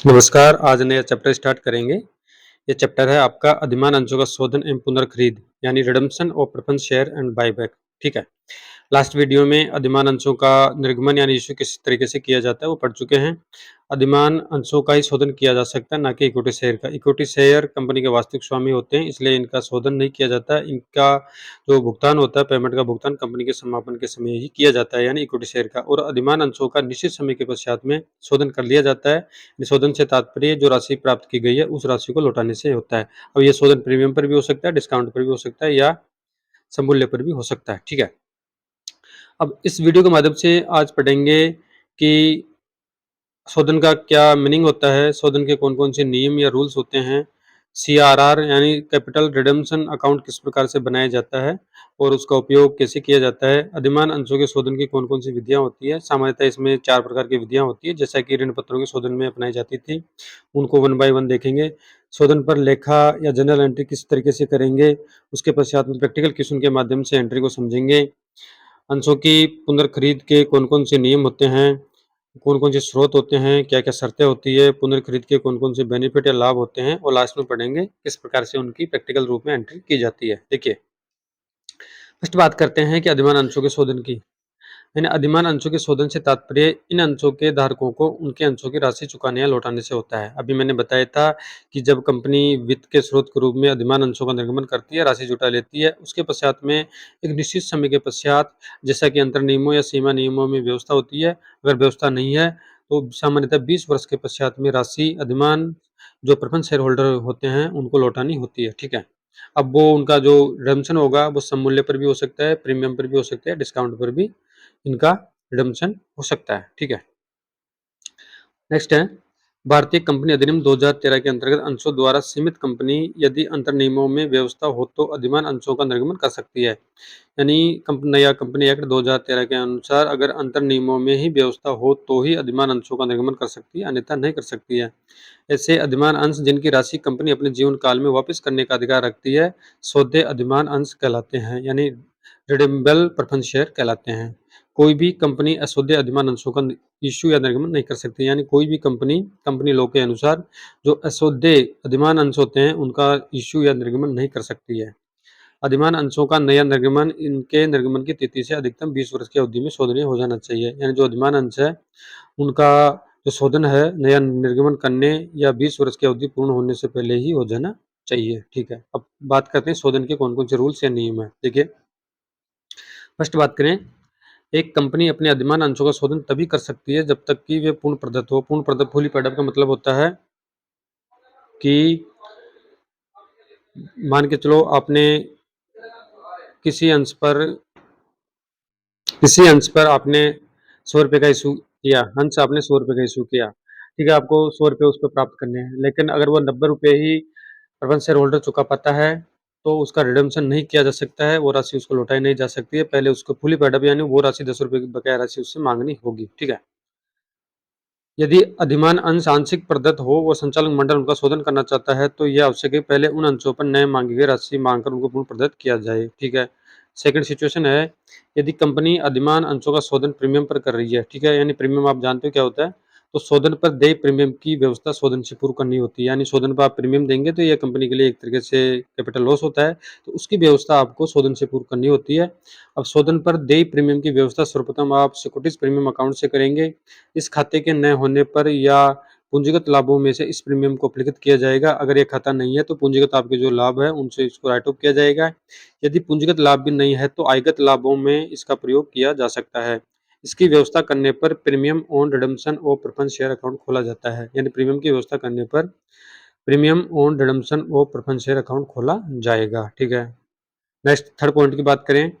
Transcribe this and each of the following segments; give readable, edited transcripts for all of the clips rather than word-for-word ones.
नमस्कार, आज नया चैप्टर स्टार्ट करेंगे। ये चैप्टर है आपका अधिमान अंशों का शोधन एवं पुनर्खरीद यानी redemption of preference share and buyback. ठीक है। लास्ट वीडियो में अधिमान अंशों का निर्गमन यानी इश्यू किस तरीके से किया जाता है वो पढ़ चुके हैं। अधिमान अंशों का ही शोधन किया जा सकता है, ना कि इक्विटी शेयर का। इक्विटी शेयर कंपनी के वास्तविक स्वामी होते हैं, इसलिए इनका शोधन नहीं किया जाता। इनका जो भुगतान होता है, पेमेंट का भुगतान कंपनी के समापन के समय ही किया जाता है, यानी इक्विटी शेयर का। और अधिमान अंशों का निश्चित समय के पश्चात में शोधन कर लिया जाता है। शोधन से तात्पर्य जो राशि प्राप्त की गई है उस राशि को लौटाने से होता है। अब ये शोधन प्रीमियम पर भी हो सकता है, डिस्काउंट पर भी हो सकता है, या समूल्य पर भी हो सकता है। ठीक है। अब इस वीडियो के माध्यम से आज पढ़ेंगे कि शोधन का क्या मीनिंग होता है, शोधन के कौन कौन से नियम या रूल्स होते हैं, सीआरआर यानी कैपिटल रिडम्पशन अकाउंट किस प्रकार से बनाया जाता है और उसका उपयोग कैसे किया जाता है, अधिमान अंशों के शोधन की कौन कौन सी विधियां होती है। सामान्यतः इसमें 4 प्रकार की विधियां होती है, जैसा कि ऋण पत्रों के शोधन में अपनाई जाती थी। उनको वन बाय वन देखेंगे। शोधन पर लेखा या जनरल एंट्री किस तरीके से करेंगे, उसके पश्चात में प्रैक्टिकल क्वेश्चन के माध्यम से एंट्री को समझेंगे। अंशों की पुनर्खरीद के कौन कौन से नियम होते हैं, कौन कौन से स्रोत होते हैं, क्या क्या शर्तें होती है, पुनर्खरीद के कौन कौन से बेनिफिट या लाभ होते हैं, और लास्ट में पढ़ेंगे किस प्रकार से उनकी प्रैक्टिकल रूप में एंट्री की जाती है। देखिए, फर्स्ट बात करते हैं कि अधिमान अंशों के शोधन की। यानी अधिमान अंशों के शोधन से तात्पर्य इन अंशों के धारकों को उनके अंशों की राशि चुकाने या लौटाने से होता है। अभी मैंने बताया था कि जब कंपनी वित्त के स्रोत के रूप में अधिमान अंशों का निर्गमन करती है, राशि जुटा लेती है, उसके पश्चात में एक निश्चित समय के पश्चात, जैसा कि अंतर नियमों या सीमा नियमों में व्यवस्था होती है, अगर व्यवस्था नहीं है तो सामान्यतः 20 वर्ष के पश्चात में राशि अधिमान जो प्रेफरेंस शेयर होल्डर होते हैं उनको लौटानी होती है। ठीक है। अब वो उनका जो रिडम्पशन होगा वो सममूल्य पर भी हो सकता है, प्रीमियम पर भी हो सकता है, डिस्काउंट पर भी इनका रिडम्पशन हो सकता है। ठीक है। नेक्स्ट है भारतीय कंपनी अधिनियम 2013 के अंतर्गत अंशों द्वारा सीमित कंपनी यदि अंतर नियमों में व्यवस्था हो तो अधिमान अंशों का निर्गमन कर सकती है। यानी नया कंपनी एक्ट 2013 के अनुसार अगर अंतर नियमों में ही व्यवस्था हो तो ही अधिमान अंशों का निर्गमन कर सकती है, अन्यथा नहीं कर सकती है। ऐसे अधिमान अंश जिनकी राशि कंपनी अपने जीवन काल में वापस करने का अधिकार रखती है, सौदे अधिमान अंश कहलाते हैं, यानी रिडीमेबल प्रेफरेंस शेयर कहलाते हैं। कोई भी कंपनी असौदे अधिमान अंशों का इश्यू या निर्गमन नहीं कर सकती। यानी कोई भी कंपनी लॉ के अनुसार जो असौदे अधिमान अंश होते हैं उनका इश्यू या निर्गमन नहीं कर सकती है। अधिमान अंशों का नया निर्गमन इनके निर्गमन की तिथि से अधिकतम 20 वर्ष की अवधि में शोधनीय हो जाना चाहिए। यानी जो अधिमान अंश है उनका जो शोधन है नया निर्गमन करने या 20 वर्ष की अवधि पूर्ण होने से पहले ही हो जाना चाहिए। ठीक है। अब बात करते हैं शोधन के कौन कौन से रूल्स या नियम है। देखिए, फर्स्ट बात करें, एक कंपनी अपने अधिमान अंशों का शोधन तभी कर सकती है जब तक कि वे पूर्ण प्रदत्त हो। पूर्ण प्रदत्त फुली पेड अप का मतलब होता है कि मान के चलो आपने किसी अंश पर आपने 100 रुपये का इशू किया, अंश आपने 100 रुपये का इशू किया। ठीक है, आपको 100 रुपये उस पर प्राप्त करने हैं, लेकिन अगर वो 90 रुपये ही प्रेफरेंस शेयर होल्डर चुका पाता है तो उसका रिडम्पशन नहीं किया जा सकता है, वो राशि उसको लौटाई नहीं जा सकती है। पहले उसको फुली पेड अप यानी वो राशि 10 रुपये की बकाया राशि उससे मांगनी होगी। ठीक है। यदि अधिमान अंश आंशिक प्रदत्त हो व संचालक मंडल उनका शोधन करना चाहता है तो यह आवश्यक है पहले उन अंशों पर नए मांगी गई राशि मांगकर उनको पूर्ण प्रदत्त किया जाए। ठीक है। सेकंड सिचुएशन है, यदि कंपनी अधिमान अंशों का शोधन प्रीमियम पर कर रही है। ठीक है। यानी प्रीमियम आप जानते हो क्या होता है, तो शोधन पर देय प्रीमियम की व्यवस्था शोधन से पूर्व करनी होती है। यानी शोधन पर आप प्रीमियम देंगे तो यह कंपनी के लिए एक तरीके से कैपिटल लॉस होता है, तो उसकी व्यवस्था आपको शोधन से पूर्व करनी होती है। अब शोधन पर देय प्रीमियम की व्यवस्था सर्वप्रथम आप सिक्योरिटीज प्रीमियम अकाउंट से करेंगे। इस खाते के न होने पर या पूंजीगत लाभों में से इस प्रीमियम को अपलिखित किया जाएगा। अगर यह खाता नहीं है तो पूंजीगत आपके जो लाभ है उनसे इसको राइट ऑफ किया जाएगा। यदि पूंजीगत लाभ भी नहीं है तो आयगत लाभों में इसका प्रयोग किया जा सकता है। इसकी व्यवस्था करने पर premium on redemption of preference share account खोला जाता है। यानी प्रीमियम की व्यवस्था करने पर premium on redemption of preference share account खोला जाएगा। ठीक है। नेक्स्ट थर्ड पॉइंट की बात करें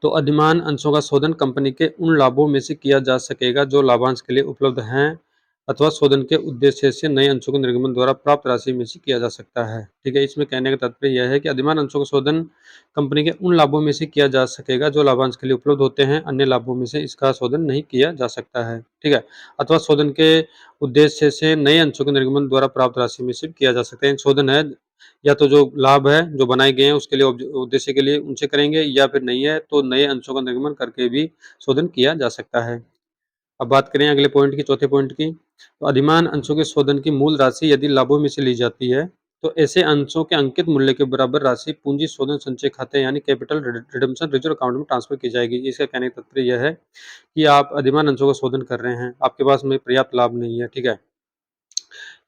तो अधिमान अंशों का शोधन कंपनी के उन लाभों में से किया जा सकेगा जो लाभांश के लिए उपलब्ध हैं अथवा शोधन के उद्देश्य से नए अंशों के निर्गमन द्वारा प्राप्त राशि में से किया जा सकता है। ठीक है। इसमें कहने का तात्पर्य यह है कि अधिमान अंशों का शोधन कंपनी के उन लाभों में से किया जा सकेगा जो लाभांश के लिए उपलब्ध होते हैं, अन्य लाभों में से इसका शोधन नहीं किया जा सकता है। ठीक है। अथवा शोधन के उद्देश्य से नए अंशों के निर्गमन द्वारा प्राप्त राशि में से किया जा सकता है। शोधन है या तो जो लाभ है जो बनाए गए हैं उसके लिए उद्देश्य के लिए उनसे करेंगे, या फिर नहीं है तो नए अंशों का निर्गमन करके भी शोधन किया जा सकता है। अब बात करें अगले पॉइंट की, चौथे पॉइंट की, तो अधिमान अंशों के शोधन की मूल राशि यदि लाभों में से ली जाती है तो ऐसे अंशों के अंकित मूल्य के बराबर राशि पूंजी शोधन संचय खाते यानी कैपिटल रिडम्पशन रिजर्व अकाउंट में ट्रांसफर की जाएगी। इसका कहने का तात्पर्य यह है कि आप अधिमान अंशों का शोधन कर रहे हैं, आपके पास में पर्याप्त लाभ नहीं है, ठीक है।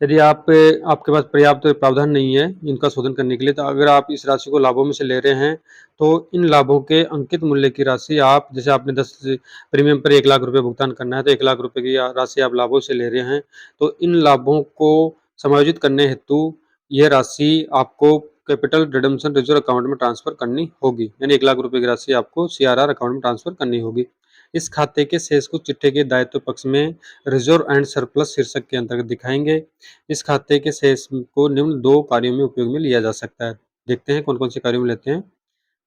यदि आपके पास पर्याप्त प्रावधान नहीं है इनका शोधन करने के लिए, तो अगर आप इस राशि को लाभों में से ले रहे हैं तो इन लाभों के अंकित मूल्य की राशि आप, जैसे आपने 10 प्रीमियम पर 1 लाख रुपए भुगतान करना है तो 1 लाख रुपए की राशि आप लाभों से ले रहे हैं, तो इन लाभों को समायोजित करने हेतु यह राशि आपको कैपिटल रिडम्पशन रिजर्व अकाउंट में ट्रांसफर करनी होगी, यानी 1 लाख रुपए की राशि आपको CRR अकाउंट में ट्रांसफर करनी होगी। इस खाते के शेष को चिट्ठे के दायित्व पक्ष में रिजर्व एंड सरप्लस शीर्षक के अंतर्गत दिखाएंगे। इस खाते के शेष को निम्न 2 कार्यों में उपयोग में लिया जा सकता है। देखते हैं कौन-कौन से कार्यों में लेते हैं।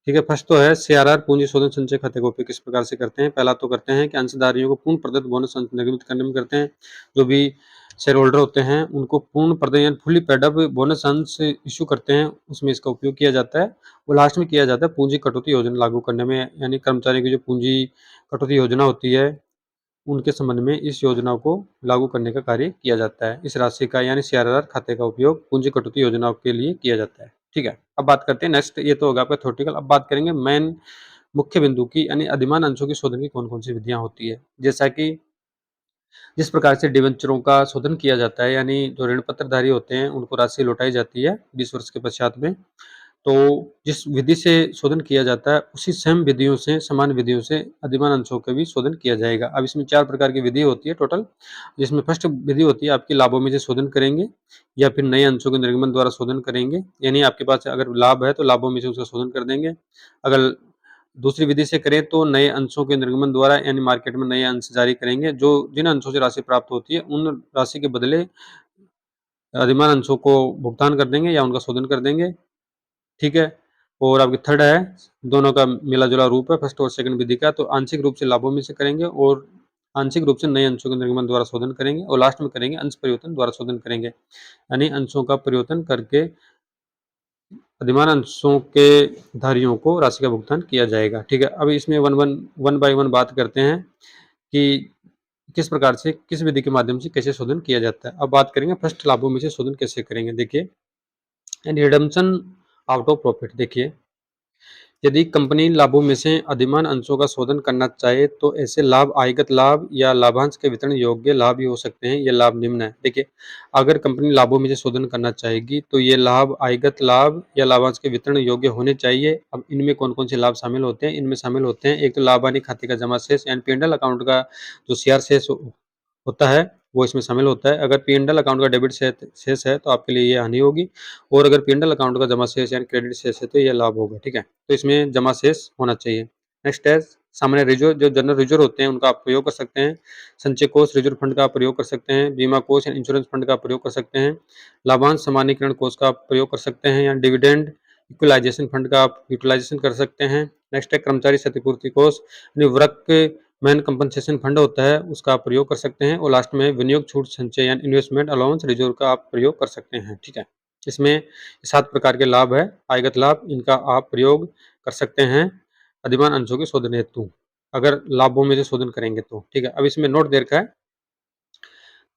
ठीक है, फर्स्ट तो है CRR पूंजी शोधन संचय खाते का उपयोग किस प्रकार से करते हैं। पहला तो करते हैं कि अंशधारियों को पूर्ण प्रदत्त बोनस अंश निर्गमित करने में करते हैं। जो भी शेयर होल्डर होते हैं उनको पूर्ण प्रदत्त यानी फुली पेड अप बोनस अंश इश्यू करते हैं, उसमें इसका उपयोग किया जाता है। और लास्ट में किया जाता है पूंजी कटौती योजना लागू करने में, यानी कर्मचारियों की जो पूंजी कटौती योजना होती है उनके संबंध में इस योजना को लागू करने का कार्य किया जाता है। इस राशि का यानी CRR खाते का उपयोग पूंजी कटौती योजनाओं के लिए किया जाता है। ठीक है, अब बात करते हैं नेक्स्ट, ये तो होगा आपका थ्योरेटिकल। अब बात करेंगे मेन मुख्य बिंदु की, यानी अधिमान अंशों के शोधन की कौन कौन सी विधियां होती है। जैसा कि जिस प्रकार से डिबेंचरों का शोधन किया जाता है, यानी जो ऋण पत्रधारी होते हैं उनको राशि लौटाई जाती है 20 वर्ष के पश्चात में, तो जिस विधि से शोधन किया जाता है उसी सेम विधियों से, समान विधियों से अधिमान अंशों का भी शोधन किया जाएगा। अब इसमें 4 प्रकार की विधि होती है टोटल, जिसमें फर्स्ट विधि होती है आपकी लाभों में से शोधन करेंगे या फिर नए अंशों के निर्गमन द्वारा शोधन करेंगे, यानी आपके पास अगर लाभ है तो लाभों में से उसका शोधन कर देंगे। अगर दूसरी विधि से करें तो नए अंशों के निर्गमन द्वारा, यानी मार्केट में नए अंश जारी करेंगे, जो जिन अंशों से राशि प्राप्त होती है उन राशि के बदले अधिमान अंशों को भुगतान कर देंगे या उनका शोधन कर देंगे। ठीक है, और आपकी थर्ड है, दोनों का मिला-जुला रूप है फर्स्ट और सेकंड विधि का, तो आंशिक रूप से लाभों में से करेंगे और आंशिक रूप से नए अंशों के निर्गमन द्वारा शोधन करेंगे और लास्ट में करेंगे अंश परिवर्तन द्वारा शोधन करेंगे, यानी अंशों का परिवर्तन करके अधिमान अंशों के धारियों को राशि का भुगतान किया जाएगा। ठीक है, अब इसमें वन बाय वन बात करते हैं कि किस प्रकार से, किस विधि के माध्यम से कैसे शोधन किया जाता है। अब बात करेंगे फर्स्ट लाभों में से शोधन कैसे करेंगे। देखिए, रिडम्पशन आउट ऑफ प्रॉफिट। देखिए, यदि कंपनी लाभों में से अधिमान अंशों का शोधन करना चाहे तो ऐसे लाभ आयगत लाभ या लाभांश के वितरण योग्य लाभ भी हो सकते हैं। ये लाभ निम्न है। देखिए, अगर कंपनी लाभों में से शोधन करना चाहेगी तो ये लाभ आयगत लाभ या लाभांश के वितरण योग्य होने चाहिए। अब इनमें कौन कौन से लाभ शामिल होते हैं, इनमें शामिल होते हैं, एक तो लाभ हानि खाते का जमा शेष यानी P&L अकाउंट का जो शेयर शेष होता है वो इसमें शामिल होता है। अगर P&L अकाउंट का डेबिट शेष है तो आपके लिए ये हानि होगी, और अगर P&L अकाउंट का जमा शेष यानी क्रेडिट शेष है तो ये लाभ होगा। ठीक है, तो इसमें जमा शेष होना चाहिए। नेक्स्ट है सामान्य रिजर्व, जो जनरल रिजर्व होते हैं उनका आप प्रयोग कर सकते हैं। संचय कोष रिजर्व फंड का आप प्रयोग कर सकते हैं। बीमा कोष या इंश्योरेंस फंड का प्रयोग कर सकते हैं। लाभांश समानीकरण कोष का आप प्रयोग कर सकते हैं, या डिविडेंड इक्वलाइजेशन फंड का आप यूटिलाइजेशन कर सकते हैं। नेक्स्ट है कर्मचारी क्षतिपूर्ति कोष, यानी वर्क मैन कंपनसेशन फंड होता है उसका आप प्रयोग कर सकते हैं। और लास्ट में विनियोग छूट संचय यानी इन्वेस्टमेंट अलाउंस रिजर्व का आप प्रयोग कर सकते हैं। ठीक है, इसमें 7 प्रकार के लाभ है, आयगत लाभ, इनका आप प्रयोग कर सकते हैं अधिमान अंशों के शोधन हेतु, अगर लाभों में से शोधन करेंगे तो। ठीक है, अब इसमें नोट दे रखा है,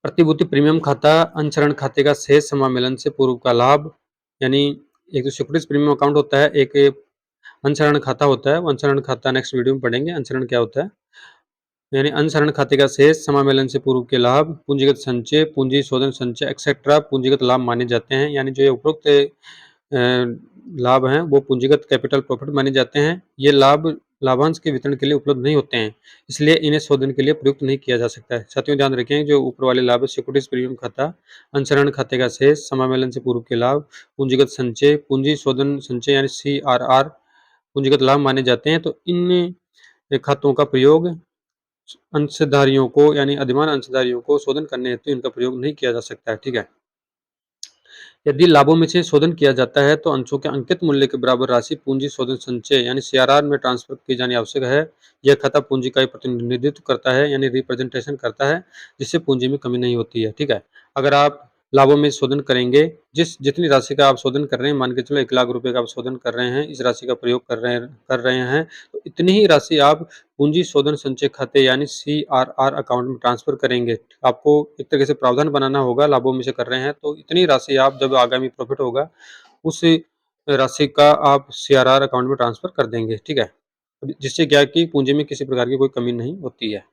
प्रतिभूति प्रीमियम खाता अंशरण खाते का शेष समामेलन से पूर्व का लाभ, यानी एक तो सिक्योरिटीज प्रीमियम अकाउंट होता है, एक अंशरण खाता होता है। वो अंशरण खाता नेक्स्ट वीडियो में पढ़ेंगे अंशरण क्या होता है। यानी अंशरण खाते का शेष समामेलन से पूर्व के लाभ पूंजीगत संचय, पूंजी शोधन संचय एक्सेट्रा पूंजीगत लाभ माने जाते हैं, यानी जो ये उपरोक्त लाभ हैं वो पूंजीगत कैपिटल प्रॉफिट माने जाते हैं। ये लाभ लाभांश के वितरण के लिए उपलब्ध नहीं होते हैं, इसलिए इन्हें शोधन के लिए प्रयुक्त नहीं किया जा सकता है। साथियों ध्यान रखें, जो ऊपर वाले लाभ है सिक्योरिटीज प्रीमियम खाता, अंशरण खाते का शेष, समामेलन से पूर्व के लाभ, पूंजीगत संचय, पूंजी शोधन संचय यानी CRR पूंजीगत लाभ माने जाते हैं। तो इन खातों का प्रयोग अंशधारियों को, यानी अधिमान अंशधारियों को शोधन करने हेतु इनका प्रयोग नहीं किया जा सकता है। ठीक है, यदि लाभों में से शोधन किया जाता है तो अंशों के अंकित मूल्य के बराबर राशि पूंजी शोधन संचय यानी CRR में ट्रांसफर की जानी आवश्यक है। यह खाता पूंजी का प्रतिनिधित्व करता है, यानी रिप्रेजेंटेशन करता है, जिससे पूंजी में कमी नहीं होती है। ठीक है, अगर आप लाभों में शोधन करेंगे। जितनी राशि का आप शोधन कर रहे हैं, मान के चलो 1 लाख रुपए का आप शोधन कर रहे हैं, इस राशि का प्रयोग कर रहे हैं, तो इतनी ही राशि आप पूंजी शोधन संचय खाते यानी CRR अकाउंट में ट्रांसफर करेंगे। आपको एक तरीके से प्रावधान बनाना होगा, लाभों में से कर रहे हैं तो इतनी राशि आप जब आगामी प्रॉफिट होगा उस राशि का आप CRR अकाउंट में ट्रांसफर कर देंगे, ठीक है। जिससे क्या है कि पूंजी में किसी प्रकार की कोई कमी नहीं होती है।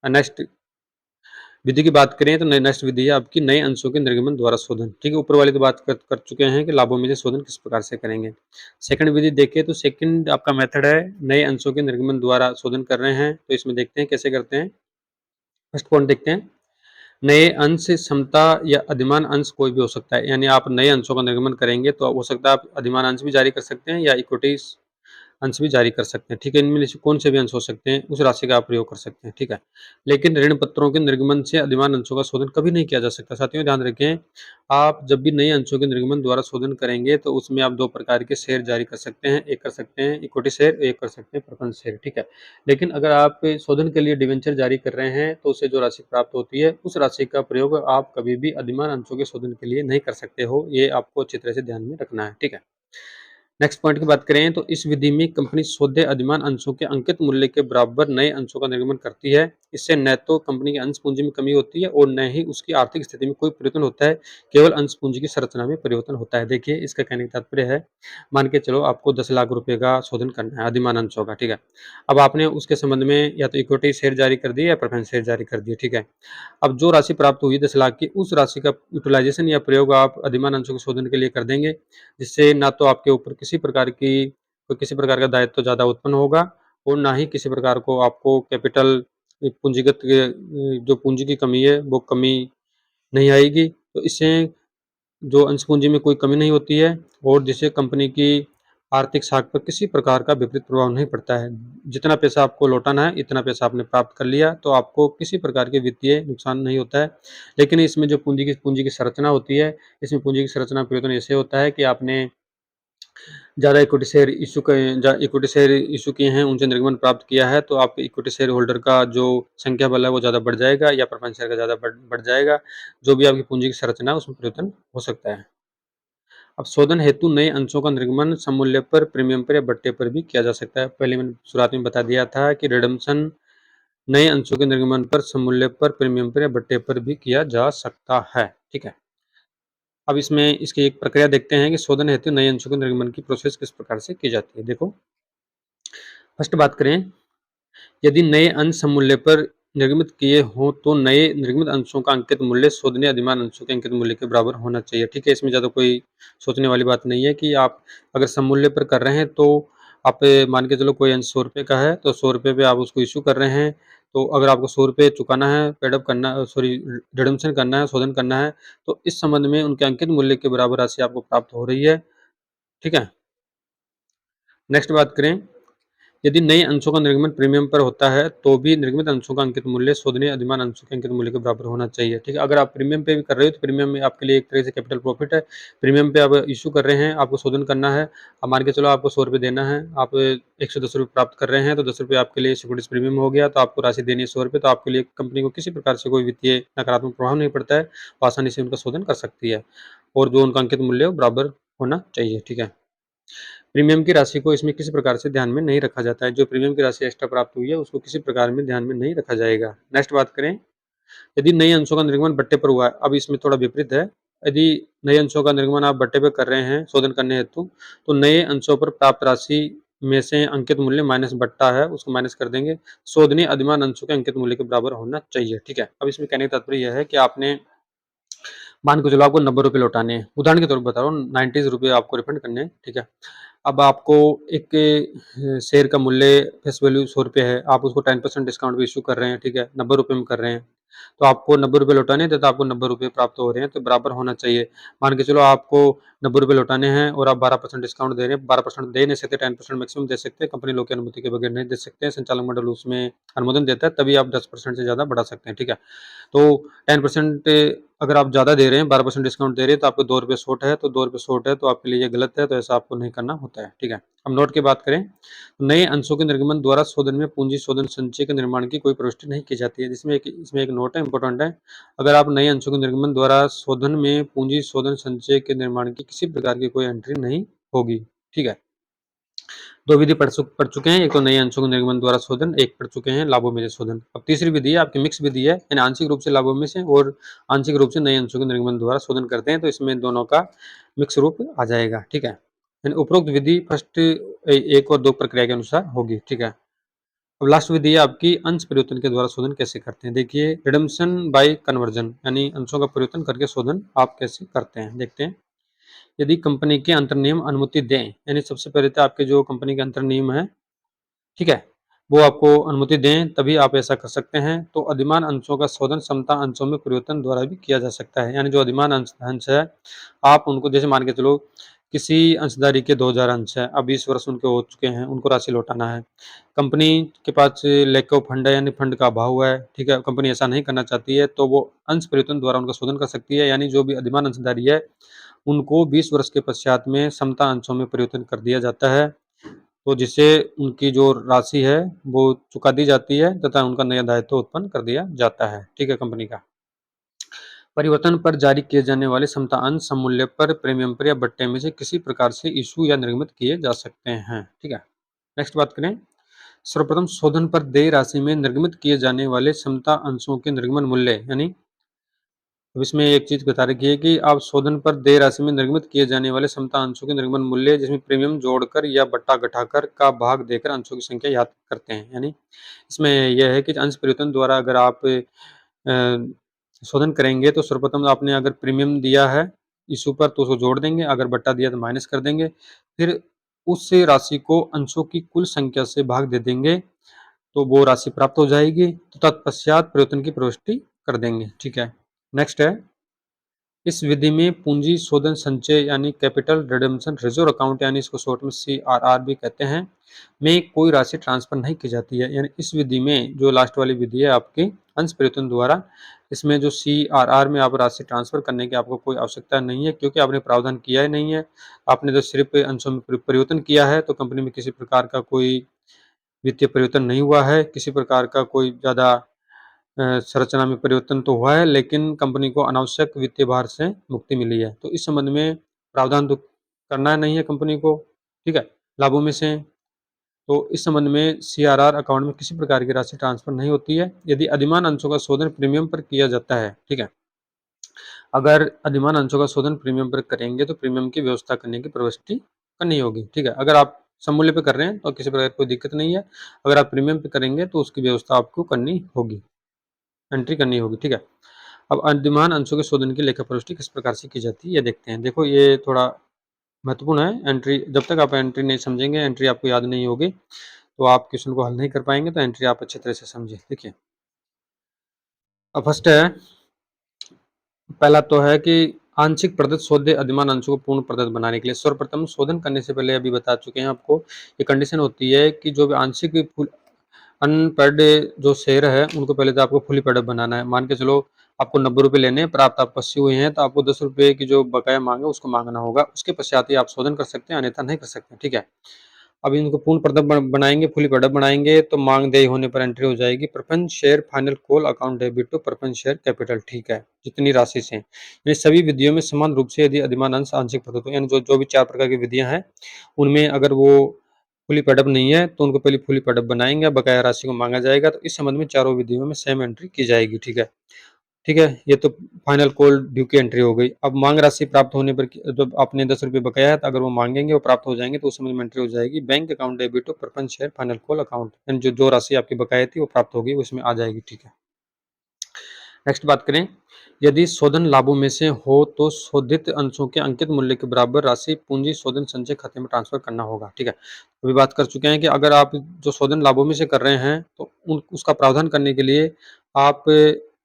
नेक्स्ट विधि की बात करें तो नेक्स्ट विधि है आपकी नए अंशों के निर्गमन द्वारा शोधन, ठीक है। ऊपर वाली तो बात कर चुके हैं कि लाभों में से शोधन किस प्रकार से करेंगे। सेकंड विधि देखें तो सेकंड आपका मेथड है नए अंशों के निर्गमन द्वारा शोधन कर रहे हैं, तो इसमें देखते हैं कैसे करते हैं। फर्स्ट पॉइंट देखते हैं, नए अंश समता या अधिमान अंश कोई भी हो सकता है, यानी आप नए अंशों का निर्गमन करेंगे तो हो सकता है आप अधिमान अंश भी जारी कर सकते हैं या इक्विटी अंश भी जारी कर सकते हैं, ठीक है। इनमें से कौन से भी अंश हो सकते हैं, उस राशि का आप प्रयोग कर सकते हैं, ठीक है। लेकिन ऋण पत्रों के निर्गमन से अधिमान अंशों का शोधन कभी नहीं किया जा सकता। साथियों ध्यान रखें, आप जब भी नए अंशों के निर्गमन द्वारा शोधन करेंगे तो उसमें आप 2 प्रकार के शेयर जारी कर सकते हैं। एक कर सकते हैं इक्विटी शेयर, एक कर सकते हैं प्रेफरेंस शेयर, ठीक है। लेकिन अगर आप शोधन के लिए डिबेंचर जारी कर रहे हैं तो उससे जो राशि प्राप्त होती है, उस राशि का प्रयोग आप कभी भी अधिमान अंशों के शोधन के लिए नहीं कर सकते हो। ये आपको अच्छी तरह से ध्यान में रखना है, ठीक है। नेक्स्ट पॉइंट की बात करें तो इस विधि में कंपनी सोधे अधिमान अंशों के अंकित मूल्य के बराबर नए अंशों का निर्गमन करती है। इससे न तो कंपनी की अंश पूंजी में कमी होती है और न ही उसकी आर्थिक स्थिति में कोई परिवर्तन होता है, केवल अंश पूंजी की संरचना में परिवर्तन होता है। देखिए इसका कहने का तात्पर्य है, मान के चलो आपको 10 लाख रुपए का शोधन करना है अधिमान अंशों का, ठीक है। अब आपने उसके संबंध में या तो इक्विटी शेयर जारी कर दिए या प्रेफरेंस शेयर जारी कर दिए, ठीक है। अब जो राशि प्राप्त हुई 10 लाख की, उस राशि का यूटिलाइजेशन या प्रयोग आप अधिमान अंशों के शोधन के लिए कर देंगे, जिससे ना तो आपके ऊपर किसी प्रकार का दायित्व ज़्यादा उत्पन्न होगा और ना ही किसी प्रकार को आपको कैपिटल पूंजीगत जो पूंजी की कमी है वो कमी नहीं आएगी। तो इससे जो अंश पूंजी में कोई कमी नहीं होती है और जिससे कंपनी की आर्थिक साख पर किसी प्रकार का विपरीत प्रभाव नहीं पड़ता है। जितना पैसा आपको लौटाना है इतना पैसा आपने प्राप्त कर लिया, तो आपको किसी प्रकार के वित्तीय नुकसान नहीं होता है। लेकिन इसमें जो पूंजी की संरचना होती है, इसमें पूंजी की संरचना परिवर्तन ऐसे होता है कि आपने ज़्यादा इक्विटी शेयर इश्यू किए हैं, उनसे निर्गमन प्राप्त किया है, तो आपके इक्विटी शेयर होल्डर का जो संख्या बल है वो ज़्यादा बढ़ जाएगा या प्रेफरेंस शेयर का ज़्यादा बढ़ जाएगा। जो भी आपकी पूंजी की संरचना है उसमें परिवर्तन हो सकता है। अब शोधन हेतु नए अंशों का निर्गमन सममूल्य पर, प्रीमियम पर या बट्टे पर भी किया जा सकता है। पहले मैंने शुरुआत में बता दिया था कि रिडम्पशन नए अंशों के निर्गमन पर, सममूल्य पर, प्रीमियम पर या बट्टे पर भी किया जा सकता है, ठीक है। अब इसमें इसकी एक प्रक्रिया देखते हैं कि शोधन हेतु नए अंशों के निर्गमन की प्रोसेस किस प्रकार से की जाती है। देखो, फर्स्ट बात करें, यदि नए अंश सममूल्य पर निर्गमित किए हों तो नए निर्गमित अंशों का अंकित मूल्य शोधनीय अधिमान अंशों के अंकित मूल्य के बराबर होना चाहिए, ठीक है। इसमें ज़्यादा कोई सोचने वाली बात नहीं है कि आप अगर सममूल्य पर कर रहे हैं तो आप मान के चलो कोई अंश 100 रुपये का है तो 100 रुपये पे आप उसको इश्यू कर रहे हैं, तो अगर आपको 100 रुपये चुकाना है, पेडअप करना, सॉरी रिडम्पशन करना है, शोधन करना है, तो इस संबंध में उनके अंकित मूल्य के बराबर राशि आपको प्राप्त हो रही है, ठीक है। नेक्स्ट बात करें, यदि नए अंशों का निर्गमन प्रीमियम पर होता है तो भी निर्गमित अंशों का अंकित मूल्य शोधनीय अधिमान अंशों के अंकित मूल्य के बराबर होना चाहिए, ठीक है। अगर आप प्रीमियम पे भी कर रहे हो तो प्रीमियम में आपके लिए एक तरह से कैपिटल प्रॉफिट है। प्रीमियम पे आप इशू कर रहे हैं, आपको शोधन करना है, अब मान के चलो आपको 100 रुपये देना है, आप 110 रुपये प्राप्त कर रहे हैं, तो 10 रुपये आपके लिए सिक्योरिटीज प्रीमियम हो गया, तो आपको राशि देनी है 100 रुपये, तो आपके लिए कंपनी को किसी प्रकार से कोई वित्तीय नकारात्मक प्रभाव नहीं पड़ता है, वो आसानी से उनका शोधन कर सकती है और जो उनका अंकित मूल्य है वो बराबर होना चाहिए, ठीक है। प्रीमियम की राशि को इसमें किसी प्रकार से ध्यान में नहीं रखा जाता है। जो प्रीमियम की राशि एक्स्ट्रा प्राप्त हुई है उसको किसी प्रकार में ध्यान में नहीं रखा जाएगा। नेक्स्ट बात करें, यदि नए अंशों का निर्गमन बट्टे पर हुआ है, अब इसमें थोड़ा विपरीत है। यदि नए अंशों का निर्गमन आप बट्टे पे कर रहे हैं शोधन करने हेतु, तो नए अंशों पर प्राप्त राशि में से अंकित मूल्य माइनस बट्टा है उसको माइनस कर देंगे, शोधनीय अधिमान अंशों के अंकित मूल्य के बराबर होना चाहिए, ठीक है। अब इसमें कहने का तात्पर्य यह है कि आपने मान के चलो आपको 90 रुपये लौटाने हैं, उदाहरण के तौर पर बता रहा हूँ, 90 रुपये आपको रिफंड करने हैं, ठीक है। अब आपको एक शेयर का मूल्य फेस वैल्यू 100 रुपये है, आप उसको 10% डिस्काउंट पे इश्यू कर रहे हैं, ठीक है, 90 रुपये में कर रहे हैं, तो आपको 90 रुपये लौटाने थे तो आपको 90 रुपये प्राप्त हो रहे हैं, तो बराबर होना चाहिए। मान के चलो आपको ₹90 लौटाने हैं और आप 12% डिस्काउंट दे रहे हैं, 12% दे नहीं सकते, 10% मैक्सिमम दे सकते हैं, कंपनी लोग की अनुमति के बगैर नहीं दे सकते, संचालक मंडल उसमें अनुमोदन देता है, तभी आप 10% से ज़्यादा बढ़ा सकते हैं, ठीक है। तो 10% अगर आप ज़्यादा दे रहे हैं, 12% डिस्काउंट दे रहे हैं, तो आपको ₹2 छूट है, तो ₹2 छूट है, तो आपके लिए ये गलत है, तो ऐसा आपको नहीं करना होता है, ठीक है। अब नोट की बात करें, नए अंशों के निर्गमन द्वारा शोधन में पूंजी शोधन संचय के निर्माण की कोई प्रविष्टि नहीं की जाती है। इसमें एक नोट है, इंपॉर्टेंट है। अगर आप नए अंशों के निर्गमन द्वारा शोधन में पूंजी शोधन संचय के निर्माण की किसी प्रकार की कोई एंट्री नहीं होगी, ठीक है। दो विधि पढ़ चुके हैं, एक तो नए अंशों के निर्गमन द्वारा शोधन, एक पढ़ चुके हैं लाभों में से शोधन। अब तीसरी विधि है आपकी मिक्स विधि है, यानी आंशिक रूप से लाभों में से और आंशिक रूप से नए अंशों के निर्गमन द्वारा शोधन करते हैं, तो इसमें दोनों का मिक्स रूप आ जाएगा, ठीक है। यानी उपरोक्त विधि फर्स्ट 1 और 2 प्रक्रिया के अनुसार होगी, ठीक है। अब लास्ट विधि है आपकी अंश परिवर्तन के द्वारा शोधन कैसे करते हैं। देखिए, रिडम्पशन बाय कन्वर्जन, यानी अंशों का परिवर्तन करके शोधन आप कैसे करते हैं, देखते हैं। यदि कंपनी के अंतर्नियम अनुमति दें, यानी सबसे पहले तो आपके जो कंपनी के अंतर्नियम है, ठीक है, वो आपको अनुमति दें, तभी आप ऐसा कर सकते हैं। तो अधिमान अंशों का शोधन समता अंशों में परिवर्तन द्वारा भी किया जा सकता है, यानी जो अधिमान अंश है, आप उनको जैसे मान के चलो किसी अंशधारी के 2000 अंश है, अब 20 वर्ष उनके हो चुके हैं, उनको राशि लौटाना है। कंपनी के पास लैक ऑफ फंड है, यानी फंड का अभाव है, ठीक है, कंपनी ऐसा नहीं करना चाहती है, तो वो अंश परिवर्तन द्वारा उनका शोधन कर सकती है, यानी जो भी अधिमान अंशधारी है, उनको 20 वर्ष के पश्चात में समता अंशों में परिवर्तन कर दिया जाता है, तो जिससे उनकी जो राशि है वो चुका दी जाती है तथा उनका नया दायित्व उत्पन्न कर दिया जाता है, ठीक है, कंपनी का। परिवर्तन पर जारी किए जाने वाले समता अंश सममूल्य पर, प्रीमियम पर या बट्टे में से किसी प्रकार से इशू या निर्गमित किए जा सकते हैं, ठीक है। नेक्स्ट बात करें, सर्वप्रथम शोधन पर देय राशि में निर्गमित किए जाने वाले समता अंशों के निर्गमन मूल्य, यानी अब इसमें एक चीज बता रखी है कि आप शोधन पर देय राशि में निर्गमित किए जाने वाले समता अंशों के निर्गमन मूल्य, जिसमें प्रीमियम जोड़कर या बट्टा घटाकर का भाग देकर अंशों की संख्या याद करते हैं। यानी इसमें यह है कि अंश परिवर्तन द्वारा अगर आप शोधन करेंगे तो सर्वप्रथम आपने अगर प्रीमियम दिया है इशू पर तो उसको जोड़ देंगे, अगर बट्टा दिया तो माइनस कर देंगे, फिर उस राशि को अंशों की कुल संख्या से भाग दे देंगे, तो वो राशि प्राप्त हो जाएगी, तो तत्पश्चात परिवर्तन की प्रविष्टि कर देंगे, ठीक है। नेक्स्ट है, इस विधि में पूंजी शोधन संचय यानी कैपिटल रिडम्पशन रिजर्व अकाउंट, यानी इसको शॉर्ट में CRR भी कहते हैं, में कोई राशि ट्रांसफर नहीं की जाती है। यानी इस विधि में जो लास्ट वाली विधि है आपकी अंश परिवर्तन द्वारा, इसमें जो CRR में आप राशि ट्रांसफर करने की आपको कोई आवश्यकता नहीं है, क्योंकि आपने प्रावधान किया ही नहीं है। आपने तो सिर्फ अंशों में परिवर्तन किया है, तो कंपनी में किसी प्रकार का कोई वित्तीय परिवर्तन नहीं हुआ है, किसी प्रकार का कोई ज़्यादा संरचना में परिवर्तन तो हुआ है, लेकिन कंपनी को अनावश्यक वित्तीय भार से मुक्ति मिली है। तो इस संबंध में प्रावधान तो करना नहीं है कंपनी को, ठीक है, लाभों में से। तो इस संबंध में CRR अकाउंट में किसी प्रकार की राशि ट्रांसफर नहीं होती है। यदि अधिमान अंशों का शोधन प्रीमियम पर किया जाता है, ठीक है, अगर अधिमान अंशों का शोधन प्रीमियम पर करेंगे तो प्रीमियम की व्यवस्था करने की प्रविष्टि करनी होगी, ठीक है। अगर आप सममूल्य पे कर रहे हैं तो किसी प्रकार की कोई दिक्कत नहीं है, अगर आप प्रीमियम पे करेंगे तो उसकी व्यवस्था आपको करनी होगी, एंट्री करनी होगी, ठीक है। अब अधिमान अंशों के शोधन की लेखा प्रविष्टि किस प्रकार से की जाती है ये देखते हैं। देखो, ये थोड़ा महत्वपूर्ण है एंट्री, जब तक आप एंट्री नहीं समझेंगे, एंट्री आपको याद नहीं होगी, तो आप क्वेश्चन को हल नहीं कर पाएंगे, तो एंट्री आप अच्छी तरह से समझे। देखिए, अब फर्स्ट है, पहला तो है कि आंशिक प्रदत्त शोध्य अधिमान अंशों को पूर्ण प्रदत्त बनाने के लिए सर्वप्रथम शोधन करने से पहले, अभी बता चुके हैं आपको, ये कंडीशन होती है कि जो भी आंशिक अनपेड जो शेयर है उनको पहले तो आपको फुली पेड बनाना है। मान के चलो आपको 90 रुपये लेने हैं, प्राप्त आप 80 हुए हैं, तो आपको 10 रुपये की जो बकाया मांगे उसको मांगना होगा, उसके पश्चात ही आप शोधन कर सकते हैं, अन्यथा नहीं कर सकते, ठीक है। अब इनको पूर्ण प्रदत्त बनाएंगे, फुली पेड बनाएंगे, तो मांग देय होने पर एंट्री हो जाएगी preference share final call account debit to preference share capital, ठीक है, जितनी राशि से। ये सभी विधियों में समान रूप से यदि अधिमान अंश आंशिक प्रदत्त हो, यानी जो भी 4 प्रकार की विधियां हैं उनमें अगर वो फुली पेडअप नहीं है तो उनको पहले फुली पेडअप बनाएंगे, बकाया राशि को मांगा जाएगा, तो इस संबंध में चारों विधियों में सेम एंट्री की जाएगी, ठीक है। ठीक है, ये तो फाइनल कॉल ड्यू की एंट्री हो गई। अब मांग राशि प्राप्त होने पर जब आपने 10 रुपये बकाया है, तो अगर वो मांगेंगे वो प्राप्त हो जाएंगे, तो उस समय में एंट्री हो जाएगी bank account debit to preference share final call account, यानी जो राशि आपकी बकाया थी वो प्राप्त होगी, उसमें आ जाएगी, ठीक है। नेक्स्ट बात करें, यदि शोधन लाभों में से हो तो शोधित अंशों के अंकित मूल्य के बराबर राशि पूंजी शोधन संचय खाते में ट्रांसफर करना होगा, ठीक है। अभी बात कर चुके हैं कि अगर आप जो शोधन लाभों में से कर रहे हैं तो उसका प्रावधान करने के लिए आप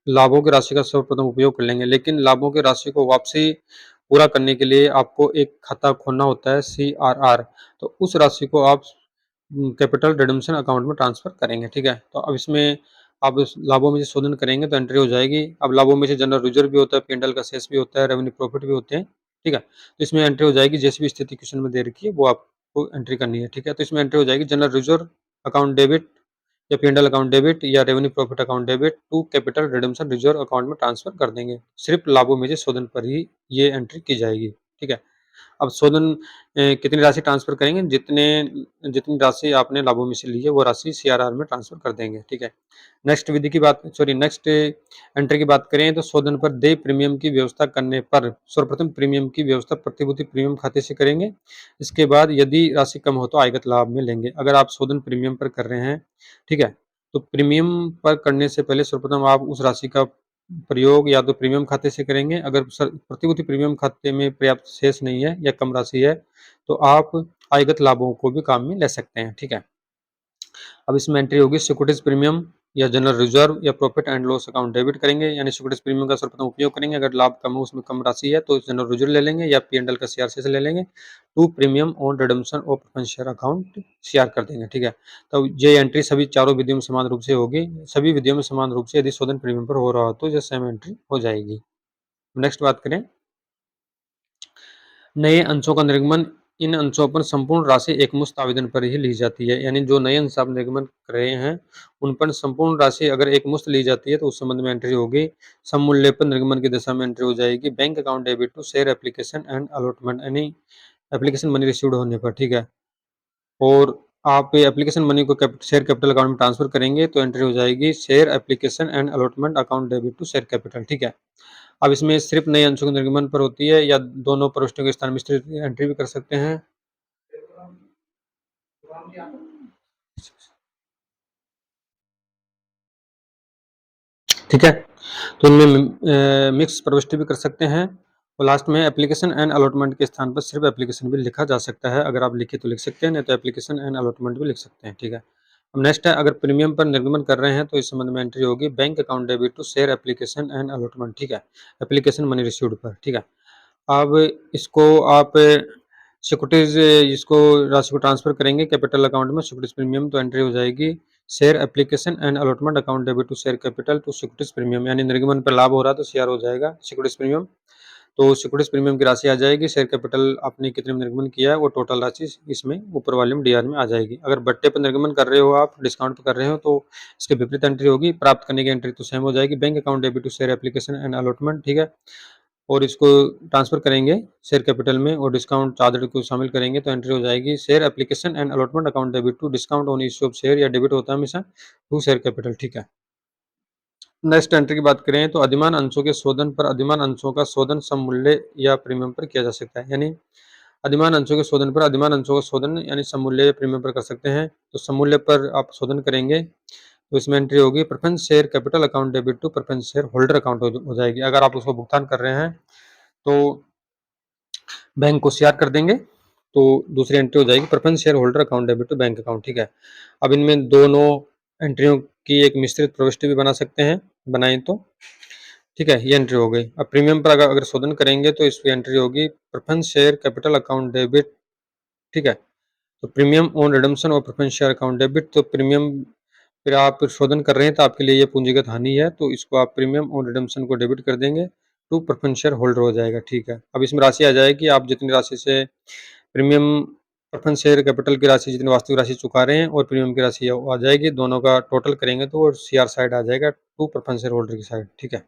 लाभों की राशि का सर्वप्रथम उपयोग कर लेंगे, लेकिन लाभों की राशि को वापसी पूरा करने के लिए आपको एक खाता खोलना होता है CRR, तो उस राशि को आप कैपिटल रिडेम्पशन अकाउंट में ट्रांसफ़र करेंगे, ठीक है? तो अब इसमें आप इस लाभों में से शोधन करेंगे तो एंट्री हो जाएगी। अब लाभों में से जनरल रिज़र्व भी होता है, P&L का शेष भी होता है, रेवेन्यू प्रॉफिट भी होते हैं, ठीक है? तो इसमें एंट्री हो जाएगी, जैसी भी स्थिति क्वेश्चन में दे रखी है वो आपको एंट्री करनी है, ठीक है? तो इसमें एंट्री हो जाएगी जनरल रिज़र्व अकाउंट डेबिट या P&L अकाउंट डेबिट या revenue profit account debit to capital redemption reserve account में ट्रांसफ़र कर देंगे। सिर्फ़ लाभों में से शोधन पर ही ये एंट्री की जाएगी, ठीक है? अब शोधन कितनी राशि ट्रांसफ़र करेंगे? जितनी राशि आपने लाभों में से ली है, वो राशि सीआरआर में ट्रांसफ़र कर देंगे, ठीक है? नेक्स्ट एंट्री की बात करें तो शोधन पर देय प्रीमियम की व्यवस्था करने पर सर्वप्रथम प्रीमियम की व्यवस्था प्रतिभूति प्रीमियम खाते से करेंगे। इसके बाद यदि राशि कम हो तो आयगत लाभ में लेंगे। अगर आप शोधन प्रीमियम पर कर रहे हैं, ठीक है? तो प्रीमियम पर करने से पहले सर्वप्रथम आप उस राशि का प्रयोग या तो प्रीमियम खाते से करेंगे। अगर प्रतिभूति प्रीमियम खाते में पर्याप्त शेष नहीं है या कम राशि है, तो आप आयगत लाभों को भी काम में ले सकते हैं, ठीक है? अब इसमें एंट्री होगी सिक्योरिटीज प्रीमियम या जनरल रिजर्व या profit and loss account debit करेंगे, यानी सिक्योरिटीज प्रीमियम का सर्वप्रथम उपयोग करेंगे। अगर लाभ कम है, उसमें कम राशि है, तो जनरल रिजर्व ले लेंगे या P&L का CRC से ले लेंगे। To premium on redemption of preference share account CR कर देंगे, ठीक है? तो ये एंट्री सभी चारों विधियों में समान रूप से होगी। सभी विधियों में समान रूप से यदि शोधन प्रीमियम पर हो रहा हो तो ये सेम एंट्री हो जाएगी। नेक्स्ट बात करें नए अंशों का निर्गमन। इन अंशों पर संपूर्ण राशि एकमुश्त आवेदन पर ही ली जाती है, यानी जो नए अंश आप निर्गमन कर रहे हैं उन पर संपूर्ण राशि अगर एकमुश्त ली जाती है तो उस संबंध में एंट्री होगी। सममूल्य पर निर्गमन की दिशा में एंट्री हो जाएगी bank account debit to share application and allotment, यानी एप्लीकेशन मनी रिसीव्ड होने पर, ठीक है? और आप एप्लीकेशन मनी को शेयर कैपिटल अकाउंट में ट्रांसफर करेंगे तो एंट्री हो जाएगी share application and allotment account debit to share capital, ठीक है? अब इसमें सिर्फ नए अंशों के निर्गमन पर होती है या दोनों प्रविष्टियों के स्थान में स्थित एंट्री भी कर सकते हैं। ठीक है? तो इनमें मिक्स प्रविष्टि भी कर सकते हैं और लास्ट में एप्लीकेशन एंड अलॉटमेंट के स्थान पर सिर्फ एप्लीकेशन भी लिखा जा सकता है। अगर आप लिखे तो लिख सकते हैं, नहीं तो एप्लीकेशन एंड अलॉटमेंट भी लिख सकते हैं, ठीक है? अब नेक्स्ट है, अगर प्रीमियम पर निर्गमन कर रहे हैं तो इस संबंध में एंट्री होगी bank account debit to share application and allotment, ठीक है? एप्लीकेशन मनी रिसीव्ड पर, ठीक है? अब इसको आप सिक्योरिटीज़ इसको राशि को ट्रांसफ़र करेंगे कैपिटल अकाउंट में सिक्योरिटीज़ प्रीमियम, तो एंट्री हो जाएगी share application and allotment account debit to share capital to securities premium, यानी निर्गमन पर लाभ हो रहा है तो CR हो जाएगा सिक्योरिटीज़ प्रीमियम। तो सिक्योरिटीज़ प्रीमियम की राशि आ जाएगी, शेयर कैपिटल आपने कितने में निर्गमन किया है वो टोटल राशि इसमें ऊपर वाले में DR में आ जाएगी। अगर बट्टे पर निर्गमन कर रहे हो आप, डिस्काउंट पे कर रहे हो तो इसके विपरीत एंट्री होगी। प्राप्त करने की एंट्री तो सेम हो जाएगी bank account debit to share application and allotment, ठीक है? और इसको ट्रांसफ़र करेंगे शेयर कैपिटल में और डिस्काउंट चार्ज को शामिल करेंगे तो एंट्री हो जाएगी share application and allotment account debit to discount on issue of share, या डेबिट होता है हमेशा, टू शेयर कैपिटल, ठीक है? नेक्स्ट एंट्री की बात करें तो अधिमान अंशों के शोधन पर अधिमान अंशों का शोधन सममूल्य या प्रीमियम पर किया जा सकता है, यानी अधिमान अंशों के शोधन पर अधिमान अंशों का शोधन यानी सममूल्य या प्रीमियम पर कर सकते हैं। तो सममूल्य पर आप शोधन करेंगे तो इसमें एंट्री होगी preference share capital account debit to preference share holder account हो जाएगी। अगर आप उसको भुगतान कर रहे हैं तो बैंक को CR कर देंगे, तो दूसरी एंट्री हो जाएगी preference share holder account debit to bank account, ठीक है? अब इनमें दोनों एंट्रियों की एक मिश्रित प्रविष्टि भी बना सकते हैं, बनाएं तो, ठीक है? ये एंट्री हो गई। अब प्रीमियम पर अगर शोधन करेंगे तो इसकी एंट्री होगी preference share capital account debit, ठीक है? तो प्रीमियम ऑन रिडम्पशन और प्रेफरेंस शेयर अकाउंट डेबिट, तो प्रीमियम फिर आप शोधन कर रहे हैं तो आपके लिए ये पूंजीगत हानि है, तो इसको आप प्रीमियम ऑन रिडम्पशन को डेबिट कर देंगे टू प्रेफरेंस शेयर होल्डर हो जाएगा, ठीक है? अब इसमें राशि आ जाएगी, आप जितनी राशि से प्रीमियम प्रेफरेंस शेयर कैपिटल की राशि जितनी वास्तविक राशि चुका रहे हैं और प्रीमियम की राशि आ जाएगी, दोनों का टोटल करेंगे तो CR साइड आ जाएगा टू प्रेफरेंस शेयर होल्डर की साइड, ठीक है?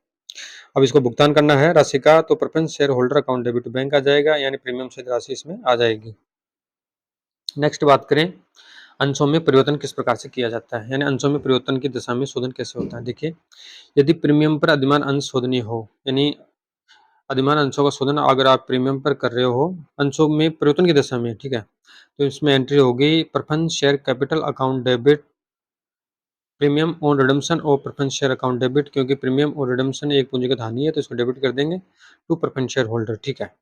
अब इसको भुगतान करना है राशि का तो preference share holder account debit bank आ जाएगा, यानी प्रीमियम से राशि इसमें आ जाएगी। नेक्स्ट बात करें अंशों में परिवर्तन किस प्रकार से किया जाता है, यानी अंशों में परिवर्तन की दिशा में शोधन कैसे होता है। देखिए, यदि प्रीमियम पर अधिमान अंश शोधनीय हो, यानी अधिमान अंशों का शोधन अगर आप प्रीमियम पर कर रहे हो अंशों में परिवर्तन की दिशा में, ठीक है? तो इसमें एंट्री होगी preference share capital account debit premium on redemption और प्रेफरेंस शेयर अकाउंट डेबिट, क्योंकि प्रीमियम और रिडम्पशन एक पूंजीगत हानि है तो इसको डेबिट कर देंगे टू प्रेफरेंस शेयर होल्डर, ठीक है?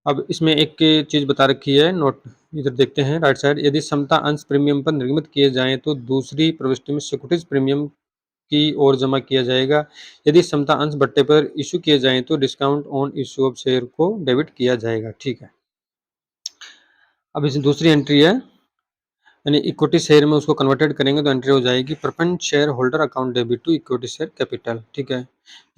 अब इसमें एक चीज़ बता रखी है नोट, इधर देखते हैं राइट साइड, यदि समता अंश प्रीमियम पर निर्गमित किए जाएं तो दूसरी प्रविष्टि में सिक्योरिटीज प्रीमियम की ओर जमा किया जाएगा। यदि समता अंश बट्टे पर इश्यू किए जाएँ तो discount on issue of share को डेबिट किया जाएगा। ठीक है। अब इसमें दूसरी एंट्री है, यानी इक्विटी शेयर में उसको कन्वर्टेड करेंगे तो एंट्री हो जाएगी preference share holder account debit to equity share capital. ठीक है।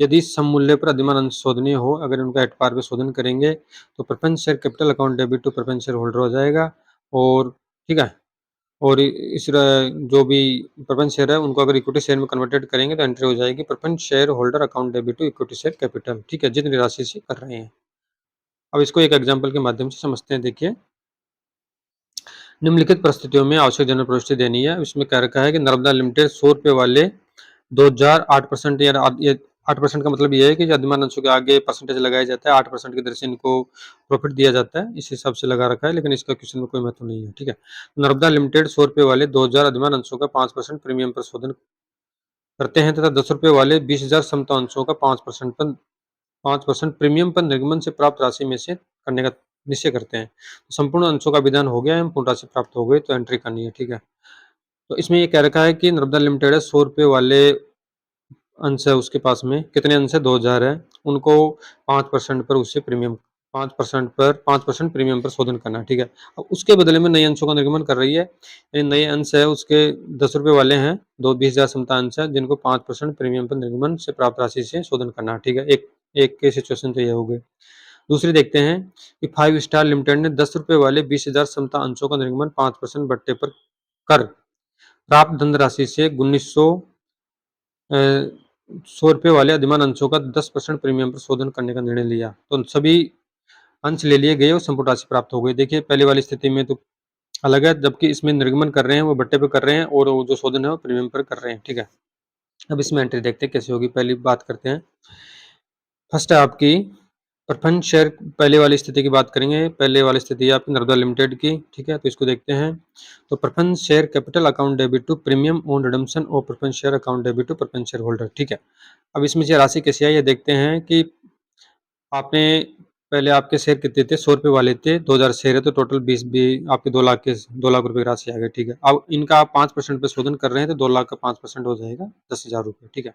यदि सम मूल्य पर अधिमान अंश शोधनीय हो, अगर उनका एट पार पे शोधन करेंगे तो preference share capital account debit to preference share holder हो जाएगा। और ठीक है, और जो भी प्रेफरेंस शेयर है उनको अगर इक्विटी शेयर में कन्वर्टेड करेंगे तो एंट्री हो जाएगी preference share holder account debit to equity share capital. ठीक है, जितनी राशि से कर रहे हैं। अब इसको एक एग्जाम्पल के माध्यम से समझते हैं। देखिए, निम्नलिखित परिस्थितियों में आवश्यक जनरल प्रविष्टि देनी है। इसमें कह रखा है कि नर्मदा लिमिटेड 100 रुपये वाले 2008% या 8% का मतलब ये है कि अधिमान अंशों के आगे परसेंटेज लगाया जाता है, 8% की दर से इनको प्रॉफिट दिया जाता है, इस हिसाब से लगा रखा है, लेकिन इसका क्वेश्चन में कोई महत्व नहीं है। ठीक है, नर्मदा लिमिटेड 100 रुपये वाले 2000 अधिमान अंशों का 5% प्रीमियम पर शोधन करते हैं तथा 10 रुपये वाले 20,000 समता अंशों का 5% प्रीमियम पर निर्गमन से प्राप्त राशि में से करने का निश्चय करते हैं। तो संपूर्ण अंशों का विधान हो गया एवं पूर्ण राशि प्राप्त हो गई, तो एंट्री करनी है। ठीक है, तो इसमें ये कह रखा है कि नर्मदा लिमिटेड है, 100 रुपये वाले अंश है उसके पास में, कितने अंश है, 2000 है, उनको 5% पर उससे प्रीमियम 5% प्रीमियम पर शोधन करना है। ठीक है, अब उसके बदले में नए अंशों का निर्गमन कर रही है। ये नए अंश है उसके 10 रुपये वाले हैं, 20,000 समता अंश है, जिनको 5% प्रीमियम पर निर्गमन से प्राप्त राशि से शोधन करना है। ठीक है, एक एक के सिचुएशन तो ये हो गए। दूसरी देखते हैं कि 5 स्टार लिमिटेड ने 10 रुपये वाले 20,000 समता अंशों का निर्गमन 5% बट्टे पर कर प्राप्त धनराशि से 100 रुपये वाले अधिमान अंशों का 10% प्रीमियम पर शोधन करने का निर्णय लिया। तो सभी अंश ले लिए गए और संपूर्ण राशि प्राप्त हो गई। देखिए, पहले वाली स्थिति में तो अलग है, जबकि इसमें निर्गमन कर रहे हैं वो बट्टे पे कर रहे हैं और वो जो शोधन है वो प्रीमियम पर कर रहे हैं। ठीक है, अब इसमें एंट्री देखते हैं कैसे होगी। पहली बात करते हैं, फर्स्ट है आपकी प्रेफरेंस शेयर। पहले वाली स्थिति की बात करेंगे। पहले वाली स्थिति है आपकी नर्मदा लिमिटेड की। ठीक है, तो इसको देखते हैं। तो preference share capital account debit to premium on redemption और preference share account debit to preference share holder. ठीक है, अब इसमें से राशि कैसे आई ये देखते हैं कि आपने पहले आपके शेयर कितने थे, 100 रुपये वाले थे, 2000 शेयर है, तो टोटल 20 भी आपके 2 लाख रुपए की राशि आ गई। ठीक है, अब इनका आप 5% पे शोधन कर रहे हैं तो 2 लाख का 5% हो जाएगा 10,000 रुपये। ठीक है,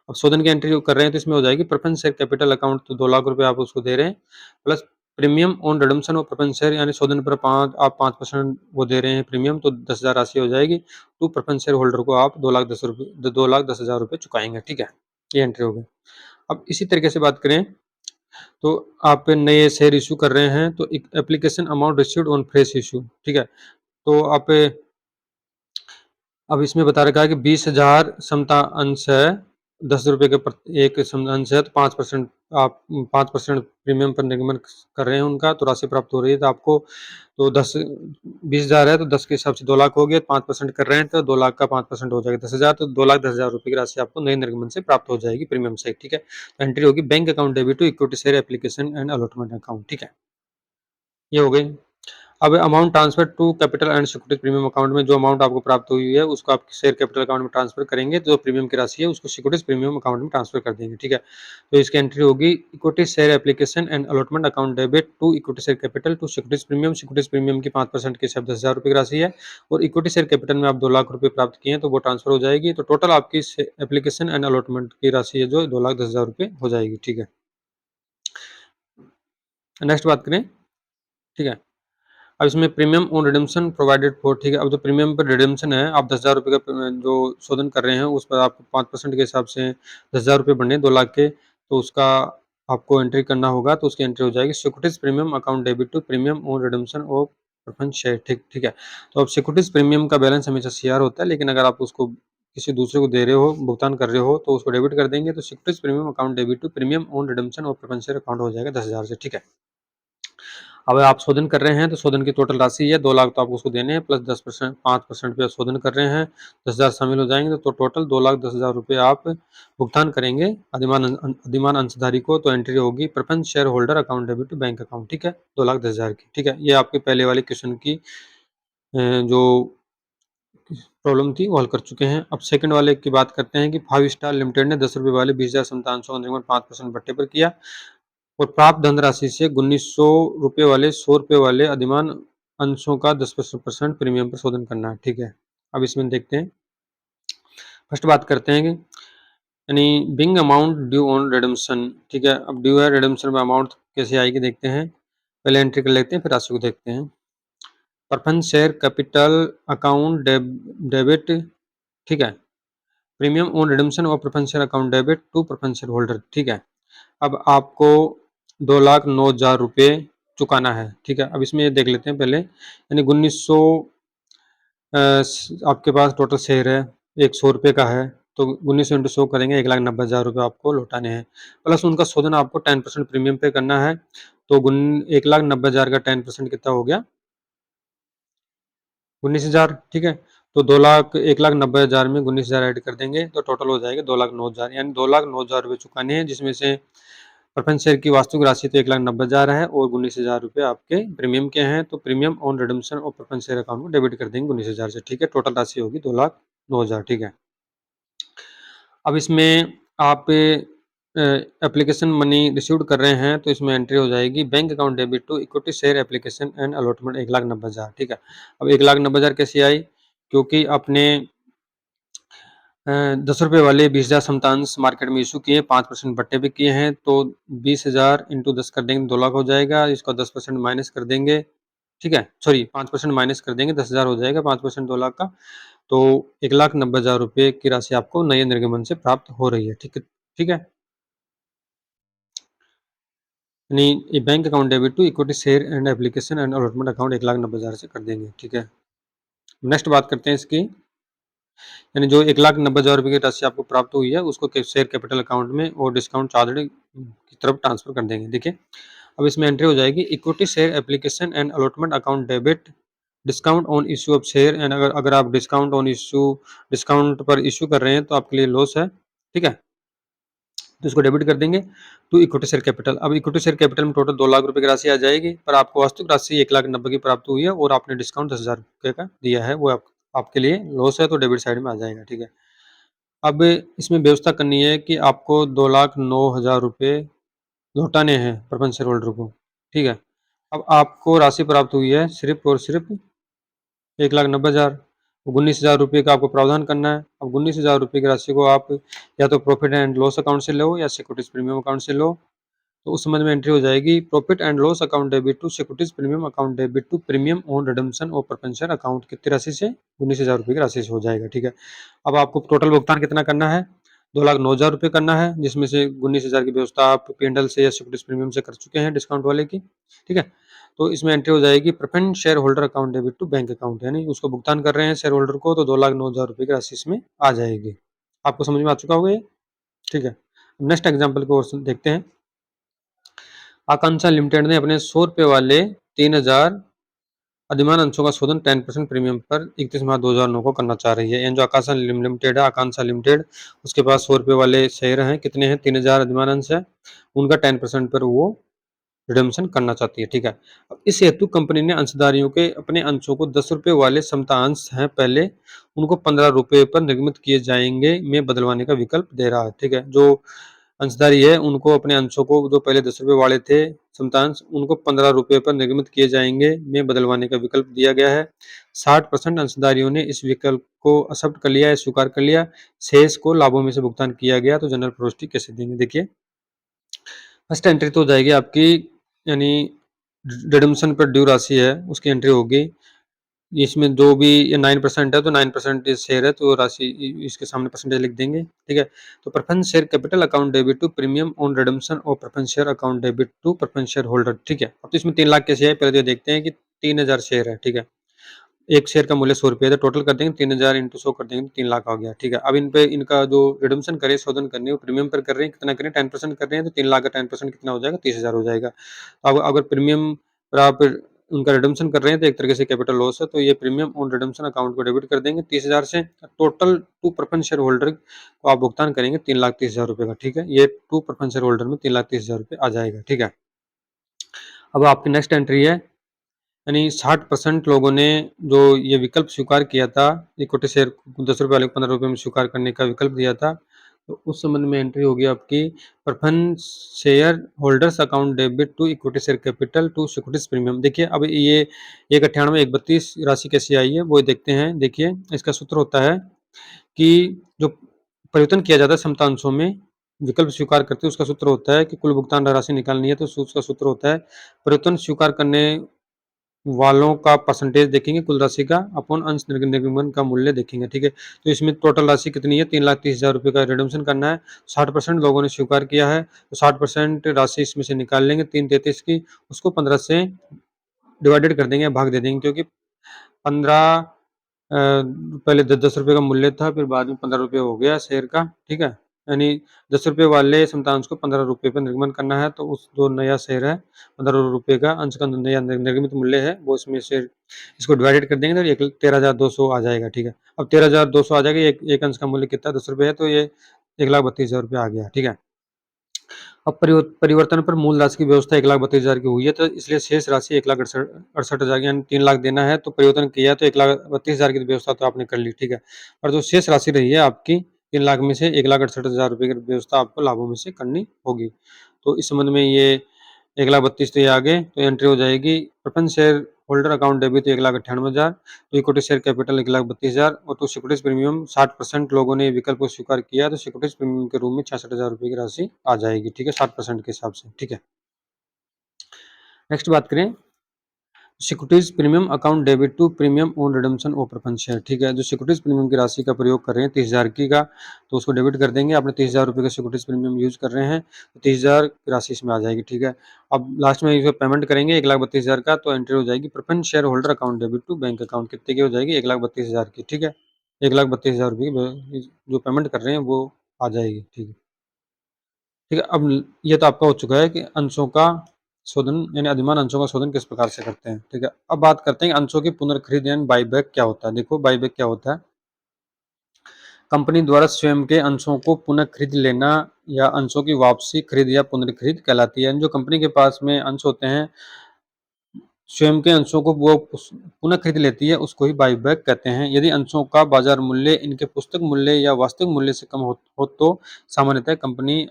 अब शोधन की एंट्री कर रहे हैं तो इसमें हो जाएगी प्रेफरेंस शेयर कैपिटल अकाउंट, तो 2 लाख रुपए आप उसको दे रहे हैं, प्लस प्रीमियम ऑन रिडम्पशन और प्रेफरेंस शेयर, यानी शोधन पर आप 5% वो दे रहे हैं प्रीमियम, तो 10,000 राशि हो जाएगी। तो प्रेफरेंस शेयर होल्डर को आप 2 लाख 10,000 रुपये चुकाएंगे। ठीक है, ये एंट्री हो गई। अब इसी तरीके से बात करें तो आप नए शेयर इश्यू कर रहे हैं तो application amount received on fresh issue. ठीक है, तो आप अब इसमें बता रखा है कि 20,000 समता अंश है, 10 रुपये के एक अंश है, तो 5% आप 5% प्रीमियम पर निगमन कर रहे हैं उनका, तो राशि प्राप्त हो रही है। तो आपको तो 20,000 है तो 10 के हिसाब से 2 लाख हो गए, 5% कर रहे हैं तो 2 लाख का 5% हो जाएगा 10,000, तो 2,10,000 रुपये की राशि आपको नए निर्गमन से प्राप्त हो जाएगी प्रीमियम से। ठीक है, तो एंट्री होगी bank account debit to equity share application and allotment account. ठीक है, ये हो गई। अब amount transfer to capital and securities premium account में जो अमाउंट आपको प्राप्त हुई है उसको आप शेयर कैपिटल अकाउंट में ट्रांसफर करेंगे, जो प्रीमियम की राशि है उसको सिक्योरिटीज प्रीमियम अकाउंट में ट्रांसफर कर देंगे। ठीक है, तो इसकी एंट्री होगी equity share application and allotment account debit to equity share capital to securities premium की 5% के हिसाब 10,000 रुपये की राशि है, और इक्विटी शेयर कैपिटल में आप 2 लाख रुपये प्राप्त किए हैं तो वो ट्रांसफर हो जाएगी। तो टोटल आपकी एप्लीकेशन एंड अलॉटमेंट की राशि है जो 2,10,000 रुपये हो जाएगी। ठीक है, नेक्स्ट बात करें। ठीक है, अब इसमें premium on redemption provided for. ठीक है, अब जो प्रीमियम पर रिडेम्पशन है, आप 10,000 रुपये का जो शोधन कर रहे हैं उस पर आपको 5% के हिसाब से 10,000 रुपये बनने 2 लाख के, तो उसका आपको एंट्री करना होगा। तो उसकी एंट्री हो जाएगी securities premium account debit to premium on redemption और प्रेफरेंस शेयर। ठीक ठीक है, तो अब सिक्योरिटीज प्रीमियम का बैलेंस हमेशा सीआर होता है, लेकिन अगर आप उसको किसी दूसरे को दे रहे हो, भुगतान कर रहे हो, तो उसको डेबिट कर देंगे, तो securities premium account debit to premium on redemption और प्रेफरेंस शेयर अकाउंट हो जाएगा 10,000 से। ठीक है, अब आप शोधन कर रहे हैं तो शोधन की टोटल राशि है 2 लाख, तो आपको उसको देने हैं, प्लस 10% 5% पे शोधन कर रहे हैं, 10,000 शामिल हो जाएंगे, तो टोटल 2,10,000 रुपये आप भुगतान करेंगे अधिमान अंशधारी को। तो एंट्री होगी preference share holder account debit to bank account. ठीक है, 2,10,000 की। ठीक है, ये आपके पहले वाले क्वेश्चन की जो प्रॉब्लम थी वो हल कर चुके हैं। अब सेकंड वाले की बात करते हैं कि 5 स्टार लिमिटेड ने 10 रुपये वाले 20,000 संतानसों का निर्गमन 5% बट्टे पर किया और प्राप्त धनराशि से 1,900 रुपये वाले 100 रुपये वाले अधिमान अंशों का 10% प्रीमियम पर शोधन करना है। ठीक है, अब इसमें देखते हैं फर्स्ट बात करते हैं कि यानी Bing amount due on redemption, ठीक है। अब ड्यू है, रिडम्पशन में अमाउंट कैसे आएगी देखते हैं। पहले एंट्री कर लेते हैं, फिर राशि को देखते हैं। Preference share capital account debit, ठीक है। प्रीमियम ऑन रिडम्पशन और preference share account debit to preference share holder, ठीक है। अब आपको 2,09,000 रुपये चुकाना है, ठीक है। अब इसमें ये देख लेते हैं पहले, यानी 1900 आपके पास टोटल शेयर है, 100 रुपये का है, तो 1900 इंटू 100 करेंगे, 1,90,000 रुपये आपको लौटाने हैं। प्लस उनका शोधन आपको 10% प्रीमियम पे करना है, तो 1,90,000 का 10% कितना हो गया, 19,000, ठीक है। तो 1,90,000 में 19,000 ऐड कर देंगे तो टोटल हो जाएगा 2,09,000, यानी 2,09,000 रुपये चुकाने हैं, जिसमें से प्रेफरेंस शेयर की वास्तविक राशि तो 1,90,000 है और 19,000 रुपये आपके प्रीमियम के हैं, तो प्रीमियम ऑन रिडम्पशन और प्रेफरेंस शेयर अकाउंट को डेबिट कर देंगे 19,000 से, ठीक है। टोटल राशि होगी 2,09,000, ठीक है। अब इसमें आप एप्लीकेशन मनी रिसीव्ड कर रहे हैं, तो इसमें एंट्री हो जाएगी bank account debit to equity share application and allotment 1,90,000, ठीक है। अब 1,90,000 कैसे आई, क्योंकि आपने 10 रुपये वाले 20,000 समतांश मार्केट में इशू किए, 5% बट्टे भी किए हैं, तो 20,000 इंटू 10 कर देंगे 2 लाख हो जाएगा, इसका 10% माइनस कर देंगे, ठीक है। सॉरी 5% माइनस कर देंगे, 10,000 हो जाएगा, 5% 2 लाख का, तो 1,90,000 रुपये की राशि आपको नए निर्गमन से प्राप्त हो रही है, ठीक है, ठीक है। यानी bank account debit to equity share and application and allotment account 1,90,000 से कर देंगे, ठीक है। नेक्स्ट बात करते हैं इसकी, यानी जो 1,90,000 रुपये की राशि आपको प्राप्त हुई है, उसको शेयर कैपिटल अकाउंट में और डिस्काउंट चार्ज की तरफ ट्रांसफर कर देंगे, देखिए। अब इसमें एंट्री हो जाएगी equity share application and allotment account debit discount on issue of share, and अगर आप डिस्काउंट पर इश्यू कर रहे हैं तो आपके लिए लॉस है, ठीक है। तो इसको डेबिट कर देंगे टू इक्विटी शेयर कैपिटल। अब इक्विटी शेयर कैपिटल में टोटल 2 लाख रुपए की राशि आ जाएगी, पर आपको वास्तविक राशि 1,90,000 की प्राप्त हुई है और आपने डिस्काउंट 10,000 रुपये का दिया है, वो आपके लिए लॉस है, तो डेबिट साइड में आ जाएगा, ठीक है। अब इसमें व्यवस्था करनी है कि आपको 2,09,000 रुपये लौटाने हैं प्रपंच शेयर होल्डर को, ठीक है। अब आपको राशि प्राप्त हुई है सिर्फ और सिर्फ 1,90,000, 19,000 रुपये का आपको प्रावधान करना है। अब 19,000 रुपये की राशि को आप या तो प्रॉफिट एंड लॉस अकाउंट से लो या सिक्योरिटीज प्रीमियम अकाउंट से लो, तो उस संबंध में एंट्री हो जाएगी profit and loss account debit to securities premium account debit to premium on redemption और प्रेफरेंस अकाउंट कितनी राशि से, 19,000 रुपये की राशि से हो जाएगा, ठीक है। अब आपको टोटल भुगतान कितना करना है, 2,09,000 रुपये करना है, जिसमें से 19,000 की व्यवस्था आप पेंडल से या सिक्योरिटीज प्रीमियम से कर चुके हैं डिस्काउंट वाले की, ठीक है। तो इसमें एंट्री हो जाएगी preference share holder account debit to bank account, यानी उसको भुगतान कर रहे हैं शेयर होल्डर को, तो 2,09,000 रुपये की राशि इसमें आ जाएगी। आपको समझ में आ चुका होगा ये, ठीक है। नेक्स्ट एग्जाम्पल को और देखते हैं। आकांक्षा लिमिटेड ने अपने 100 रुपये वाले 3,000 अधिमान अंशों का शोधन 10% प्रीमियम पर 31 मार्च 2009 को करना चाह रही है। यानी जो आकांक्षा लिमिटेड है, आकांक्षा लिमिटेड, उसके पास 100 रुपये वाले शेयर हैं, कितने हैं, 3,000 अधिमान अंश है, उनका 10% पर वो रिडम्पशन करना चाहती है, ठीक है। अब इस हेतु कंपनी ने अंशधारियों के अपने अंशों को 10 रुपये वाले समतांश हैं पहले, उनको 15 रुपये पर निर्गमित किए जाएंगे में बदलवाने का विकल्प दे रहा है, ठीक है। जो अंशधारी है उनको अपने अंशों को जो पहले 10 रुपये वाले थे समतांश, उनको 15 रुपये पर निर्गमित किए जाएंगे में बदलवाने का विकल्प दिया गया है। 60% अंशधारियों ने इस विकल्प को एक्सेप्ट कर लिया है, स्वीकार कर लिया, शेष को लाभों में से भुगतान किया गया, तो जनरल प्रविष्टि कैसे देंगे, देखिए। फर्स्ट एंट्री तो हो जाएगी आपकी, यानी रिडम्पशन पर ड्यू राशि है उसकी एंट्री होगी। इसमें जो भी ये 9% है, तो 9% शेयर है, तो राशि इसके सामने परसेंटेज लिख देंगे, ठीक है। तो preference share capital account debit to premium on redemption और preference share account debit to preference share holder, ठीक है। अब तो इसमें 3 लाख कैसे है, पहले तो देखते हैं कि 3,000 शेयर है, ठीक है। एक शेयर का मूल्य 100 रुपये है, तो टोटल कर देंगे 3,000 इंटू 100 कर देंगे, 3 लाख आ गया, ठीक है। अब इन पे इनका जो रिडम्पशन करे, शोधन करने, वो प्रीमियम पर कर रहे हैं, कितना करें, 10% कर रहे हैं, तो 3 लाख का 10% कितना हो जाएगा, 30,000 हो जाएगा। अब अगर प्रीमियम पर आप उनका रिडम्पशन कर रहे हैं, तो एक तरीके से कैपिटल लॉस है, तो ये प्रीमियम ऑन रिडम्पशन अकाउंट को डेबिट कर देंगे 30,000 से। Total two preference share holder को आप भुगतान करेंगे 3,30,000 रुपये का, ठीक है। ये टू प्रेफरेंस शेयर होल्डर में 3,30,000 रुपये आ जाएगा, ठीक है। अब आपकी नेक्स्ट एंट्री है, यानी 60% लोगों ने जो ये विकल्प स्वीकार किया था, इक्विटी शेयर 10 रुपये वाले को 15 रुपये में स्वीकार करने का विकल्प दिया था, तो उस संबंध में एंट्री होगी आपकी preference share holders account debit to equity share capital to securities premium. देखिए अब ये 198 132 राशि कैसी आई है वो देखते हैं। देखिए इसका सूत्र होता है कि जो परिवर्तन किया जाता है क्षमता अंशों में विकल्प स्वीकार करते हैं, उसका सूत्र होता है कि कुल भुगतान राशि निकालनी है तो उसका सूत्र होता है परिवर्तन स्वीकार करने वालों का परसेंटेज देखेंगे कुल राशि का अपॉन अंश निगमन का मूल्य देखेंगे, ठीक है। तो इसमें टोटल राशि कितनी है, 3,30,000 रुपये का रिडम्पशन करना है। 60% लोगों ने स्वीकार किया है, तो 60% राशि इसमें से निकाल लेंगे 333 की, उसको 15 से डिवाइडेड कर देंगे, भाग दे देंगे, क्योंकि 15 पहले 10-10 रुपये का मूल्य था, फिर बाद में 15 रुपये हो गया शेयर का, ठीक है। यानी 10 रुपये वाले समतांश को 15 रुपये पर निर्गमन करना है, तो उस जो नया शेयर है 15 रुपये का अंश का नया निर्गमित मूल्य है वो इसमें से इसको डिवाइडेड कर देंगे तो 13,200 आ जाएगा, ठीक है। अब 13,200 आ जाएगा, एक अंश का मूल्य कितना 10 रुपये है, तो ये 1,32,000 रुपये आ गया, ठीक है। अब परिवर्तन पर मूल राशि की व्यवस्था 1,32,000 की हुई है, तो इसलिए शेष राशि 1,68,000 यानी 3 लाख देना है, तो परिवर्तन किया तो 1,32,000 की व्यवस्था तो आपने कर ली, ठीक है। और जो शेष राशि रही है आपकी 3 लाख में से 1,68,000 रुपये की व्यवस्था आपको लाभों में से करनी होगी। तो इस संबंध में ये 1,32,000 तो ये आ गए, तो एंट्री हो जाएगी preference share holder account debit 1,98,000, तो इक्विटी शेयर कैपिटल 1,32,000 और तो सिक्योरिटीज प्रीमियम 60% लोगों ने विकल्प को स्वीकार किया, तो सिक्योरिटीज प्रीमियम के रूप में 66,000 रुपये की राशि आ जाएगी, ठीक है, 60% के हिसाब से, ठीक है। नेक्स्ट बात करें securities premium account debit to premium on redemption of preference share, ठीक है। जो सिक्योरिटीज प्रीमियम की राशि का प्रयोग कर रहे हैं 30,000 की का, तो उसको डेबिट कर देंगे। आपने 30,000 रुपये का सिक्योरिटीज प्रीमियम यूज कर रहे हैं, तो 30,000 की राशि इसमें आ जाएगी, ठीक है। अब लास्ट में इसको पेमेंट करेंगे 1,32,000 का, तो एंट्री हो जाएगी preference share holder account debit to bank account, कितने की हो जाएगी 1,32,000 की, ठीक है। 1,32,000 रुपये की जो पेमेंट कर रहे हैं वो आ जाएगी, ठीक है। ठीक है, अब ये तो आपका हो चुका है कि अंशों का शोधन यानी अधिमान अंशों का शोधन किस प्रकार से करते हैं, ठीक है। अब बात करते हैं अंशों की पुनर्खरीद यानी बाईबैक क्या होता है। देखो बाईबैक क्या होता है, कंपनी द्वारा स्वयं के अंशों को पुनः खरीद लेना या अंशों की वापसी खरीद या पुनर्खरीद कहलाती है। जो कंपनी के पास में अंश होते हैं स्वयं के अंशों को वो पुनः खरीद लेती है उसको ही बाईबैक कहते हैं। यदि अंशों का बाजार मूल्य इनके पुस्तक मूल्य या वास्तविक मूल्य से कम हो तो सामान्यतः कंपनी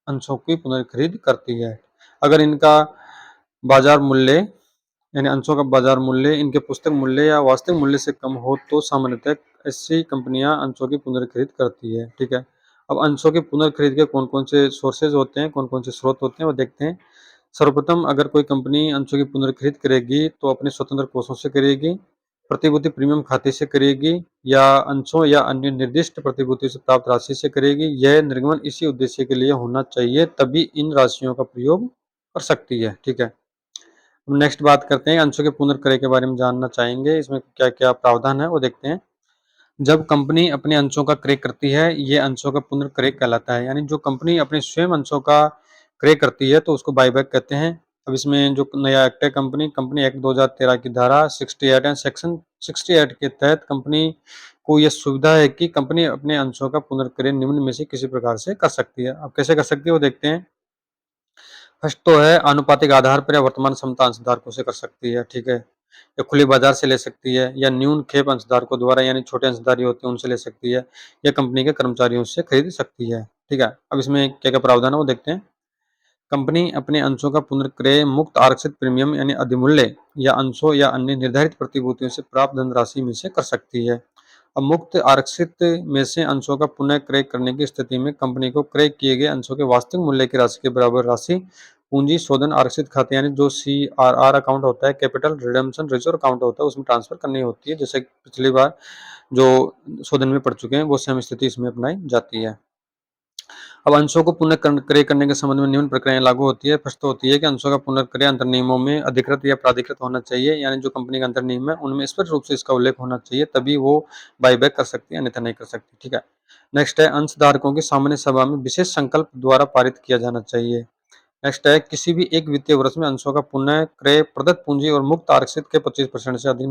अंशों की पुनर्खरीद करती है। अगर इनका बाजार मूल्य यानी अंशों का बाजार मूल्य इनके पुस्तक मूल्य या वास्तविक मूल्य से कम हो तो सामान्यतः ऐसी कंपनियां अंशों की पुनर्खरीद करती है, ठीक है। अब अंशों की पुनर्खरीद के कौन कौन से सोर्सेज होते हैं, कौन कौन से स्रोत होते हैं वो देखते हैं। सर्वप्रथम अगर कोई कंपनी अंशों की पुनर्खरीद करेगी तो अपने स्वतंत्र कोषों से करेगी, प्रतिभूति प्रीमियम खाते से करेगी या अंशों या अन्य निर्दिष्ट प्रतिभूति से प्राप्त राशि से करेगी। यह निर्गमन इसी उद्देश्य के लिए होना चाहिए, तभी इन राशियों का प्रयोग कर सकती है, ठीक है। नेक्स्ट बात करते हैं अंशों के पुनर्क्रय के बारे में जानना चाहेंगे, इसमें क्या क्या प्रावधान है वो देखते हैं। जब कंपनी अपने अंशों का क्रय करती है ये अंशों का पुनर्क्रय कहलाता है, यानी जो कंपनी अपने स्वयं अंशों का क्रय करती है तो उसको बाईबैक कहते हैं। अब इसमें जो नया एक्ट है कंपनी कंपनी एक्ट 2013 की धारा 68 एंड सेक्शन 68 के तहत कंपनी को यह सुविधा है कि कंपनी अपने अंशों का पुनर्क्रय निम्न में से किसी प्रकार से कर सकती है। अब कैसे कर सकती है वो देखते हैं। फर्स्ट तो है आनुपातिक आधार पर या वर्तमान क्षमता अंशधारकों से कर सकती है, ठीक है। या खुले बाजार से ले सकती है या न्यून खेप अंशधारकों द्वारा यानी छोटे अंशधारी होते हैं उनसे ले सकती है या कंपनी के कर्मचारियों से खरीद सकती है, ठीक है। अब इसमें क्या क्या प्रावधान है वो देखते हैं। कंपनी अपने अंशों का पुनर्क्रय मुक्त आरक्षित प्रीमियम यानी अधिमूल्य या अंशों या अन्य निर्धारित प्रतिभूतियों से प्राप्त धनराशि में से कर सकती है। अब मुक्त आरक्षित में से अंशों का पुनः क्रय करने की स्थिति में कंपनी को क्रय किए गए अंशों के वास्तविक मूल्य की राशि के बराबर राशि पूंजी शोधन आरक्षित खाते यानी जो CRR अकाउंट होता है कैपिटल रिडेम्पशन रिजर्व अकाउंट होता है उसमें ट्रांसफर करनी होती है। जैसे पिछली बार जो शोधन में पढ़ चुके हैं वो सेम स्थिति इसमें अपनाई जाती है। अब अंशों को पुनः क्रय करने के संबंध में निम्न प्रक्रियाएं लागू होती है। फर्स्ट होती है कि अंशों का पुनर्क्रय अंतर नियमों में अधिकृत या प्राधिकृत होना चाहिए, यानी जो कंपनी का अंतर नियम है उनमें स्पष्ट रूप से इसका उल्लेख होना चाहिए, तभी वो बाईबैक कर सकती है, अन्यथा नहीं कर सकती, ठीक है। नेक्स्ट है अंशधारकों की सामान्य सभा में विशेष संकल्प द्वारा पारित किया जाना चाहिए। नेक्स्ट है किसी भी एक वित्तीय वर्ष में अंशों का पुनः क्रय प्रदत्त पूंजी और मुक्त आरक्षित के 25% से अधिक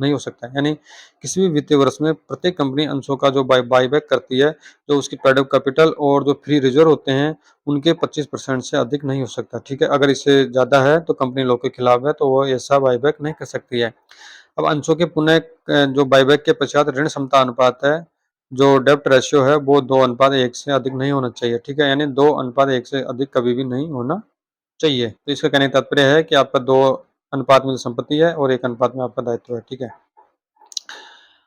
नहीं हो सकता है। यानी किसी भी वित्तीय वर्ष में प्रत्येक कंपनी अंशों का जो बाईबैक करती है जो उसकी पेड अप कैपिटल और जो फ्री रिजर्व होते हैं उनके 25% से अधिक नहीं हो सकता, ठीक है। अगर इससे ज़्यादा है तो कंपनी लॉ के खिलाफ है तो वो ऐसा बाईबैक नहीं कर सकती है। अब अंशों के पुनः जो बाईबैक के पश्चात ऋण क्षमता अनुपात है जो डेब्ट रेशियो है वो 2:1 से अधिक नहीं होना चाहिए, ठीक है। यानी 2:1 से अधिक कभी भी नहीं होना चाहिए। तो इसका कहने का तात्पर्य है कि आपका 2 अनुपात में जो संपत्ति है और 1 अनुपात में आपका दायित्व है, ठीक है।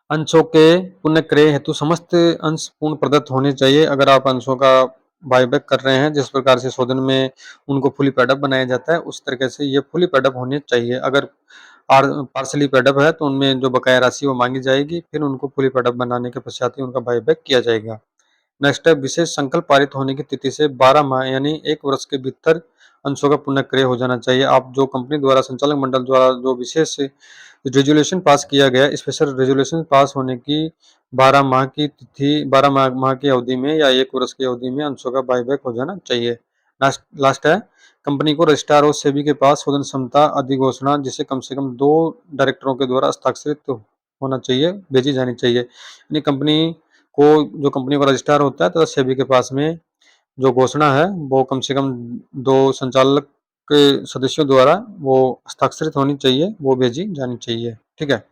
अंशों के पुनः क्रय हेतु समस्त अंश पूर्ण प्रदत्त होने चाहिए। अगर आप अंशों का बायबैक कर रहे हैं, जिस प्रकार से शोधन में उनको फुली पेड अप बनाया जाता है, उस तरीके से ये फुली पेड अप होने चाहिए। अगर पार्सली पेड अप है तो उनमें जो बकाया राशि वो मांगी जाएगी, फिर उनको फुली पेड अप बनाने के पश्चात ही उनका बायबैक किया जाएगा। नेक्स्ट है, विशेष संकल्प पारित होने की तिथि से 12 माह यानी 1 वर्ष के भीतर अंशों का पुनः क्रय हो जाना चाहिए। आप जो कंपनी द्वारा संचालक मंडल द्वारा जो विशेष रेजोल्यूशन पास किया गया, स्पेशल रेजोल्यूशन पास होने की 12 माह की तिथि 12 माह की अवधि में या 1 वर्ष की अवधि में अंशों का बायबैक हो जाना चाहिए। लास्ट लास्ट है, कंपनी को रजिस्ट्रार और सेबी के पास शोधन क्षमता अधिघोषणा, जिसे कम से कम 2 डायरेक्टरों के द्वारा हस्ताक्षरित होना चाहिए, भेजी जानी चाहिए। यानी कंपनी को, जो कंपनी का रजिस्ट्रार होता है, तथा सेबी के पास में जो घोषणा है वो कम से कम 2 संचालक के सदस्यों द्वारा वो हस्ताक्षरित होनी चाहिए, वो भेजी जानी चाहिए। ठीक है।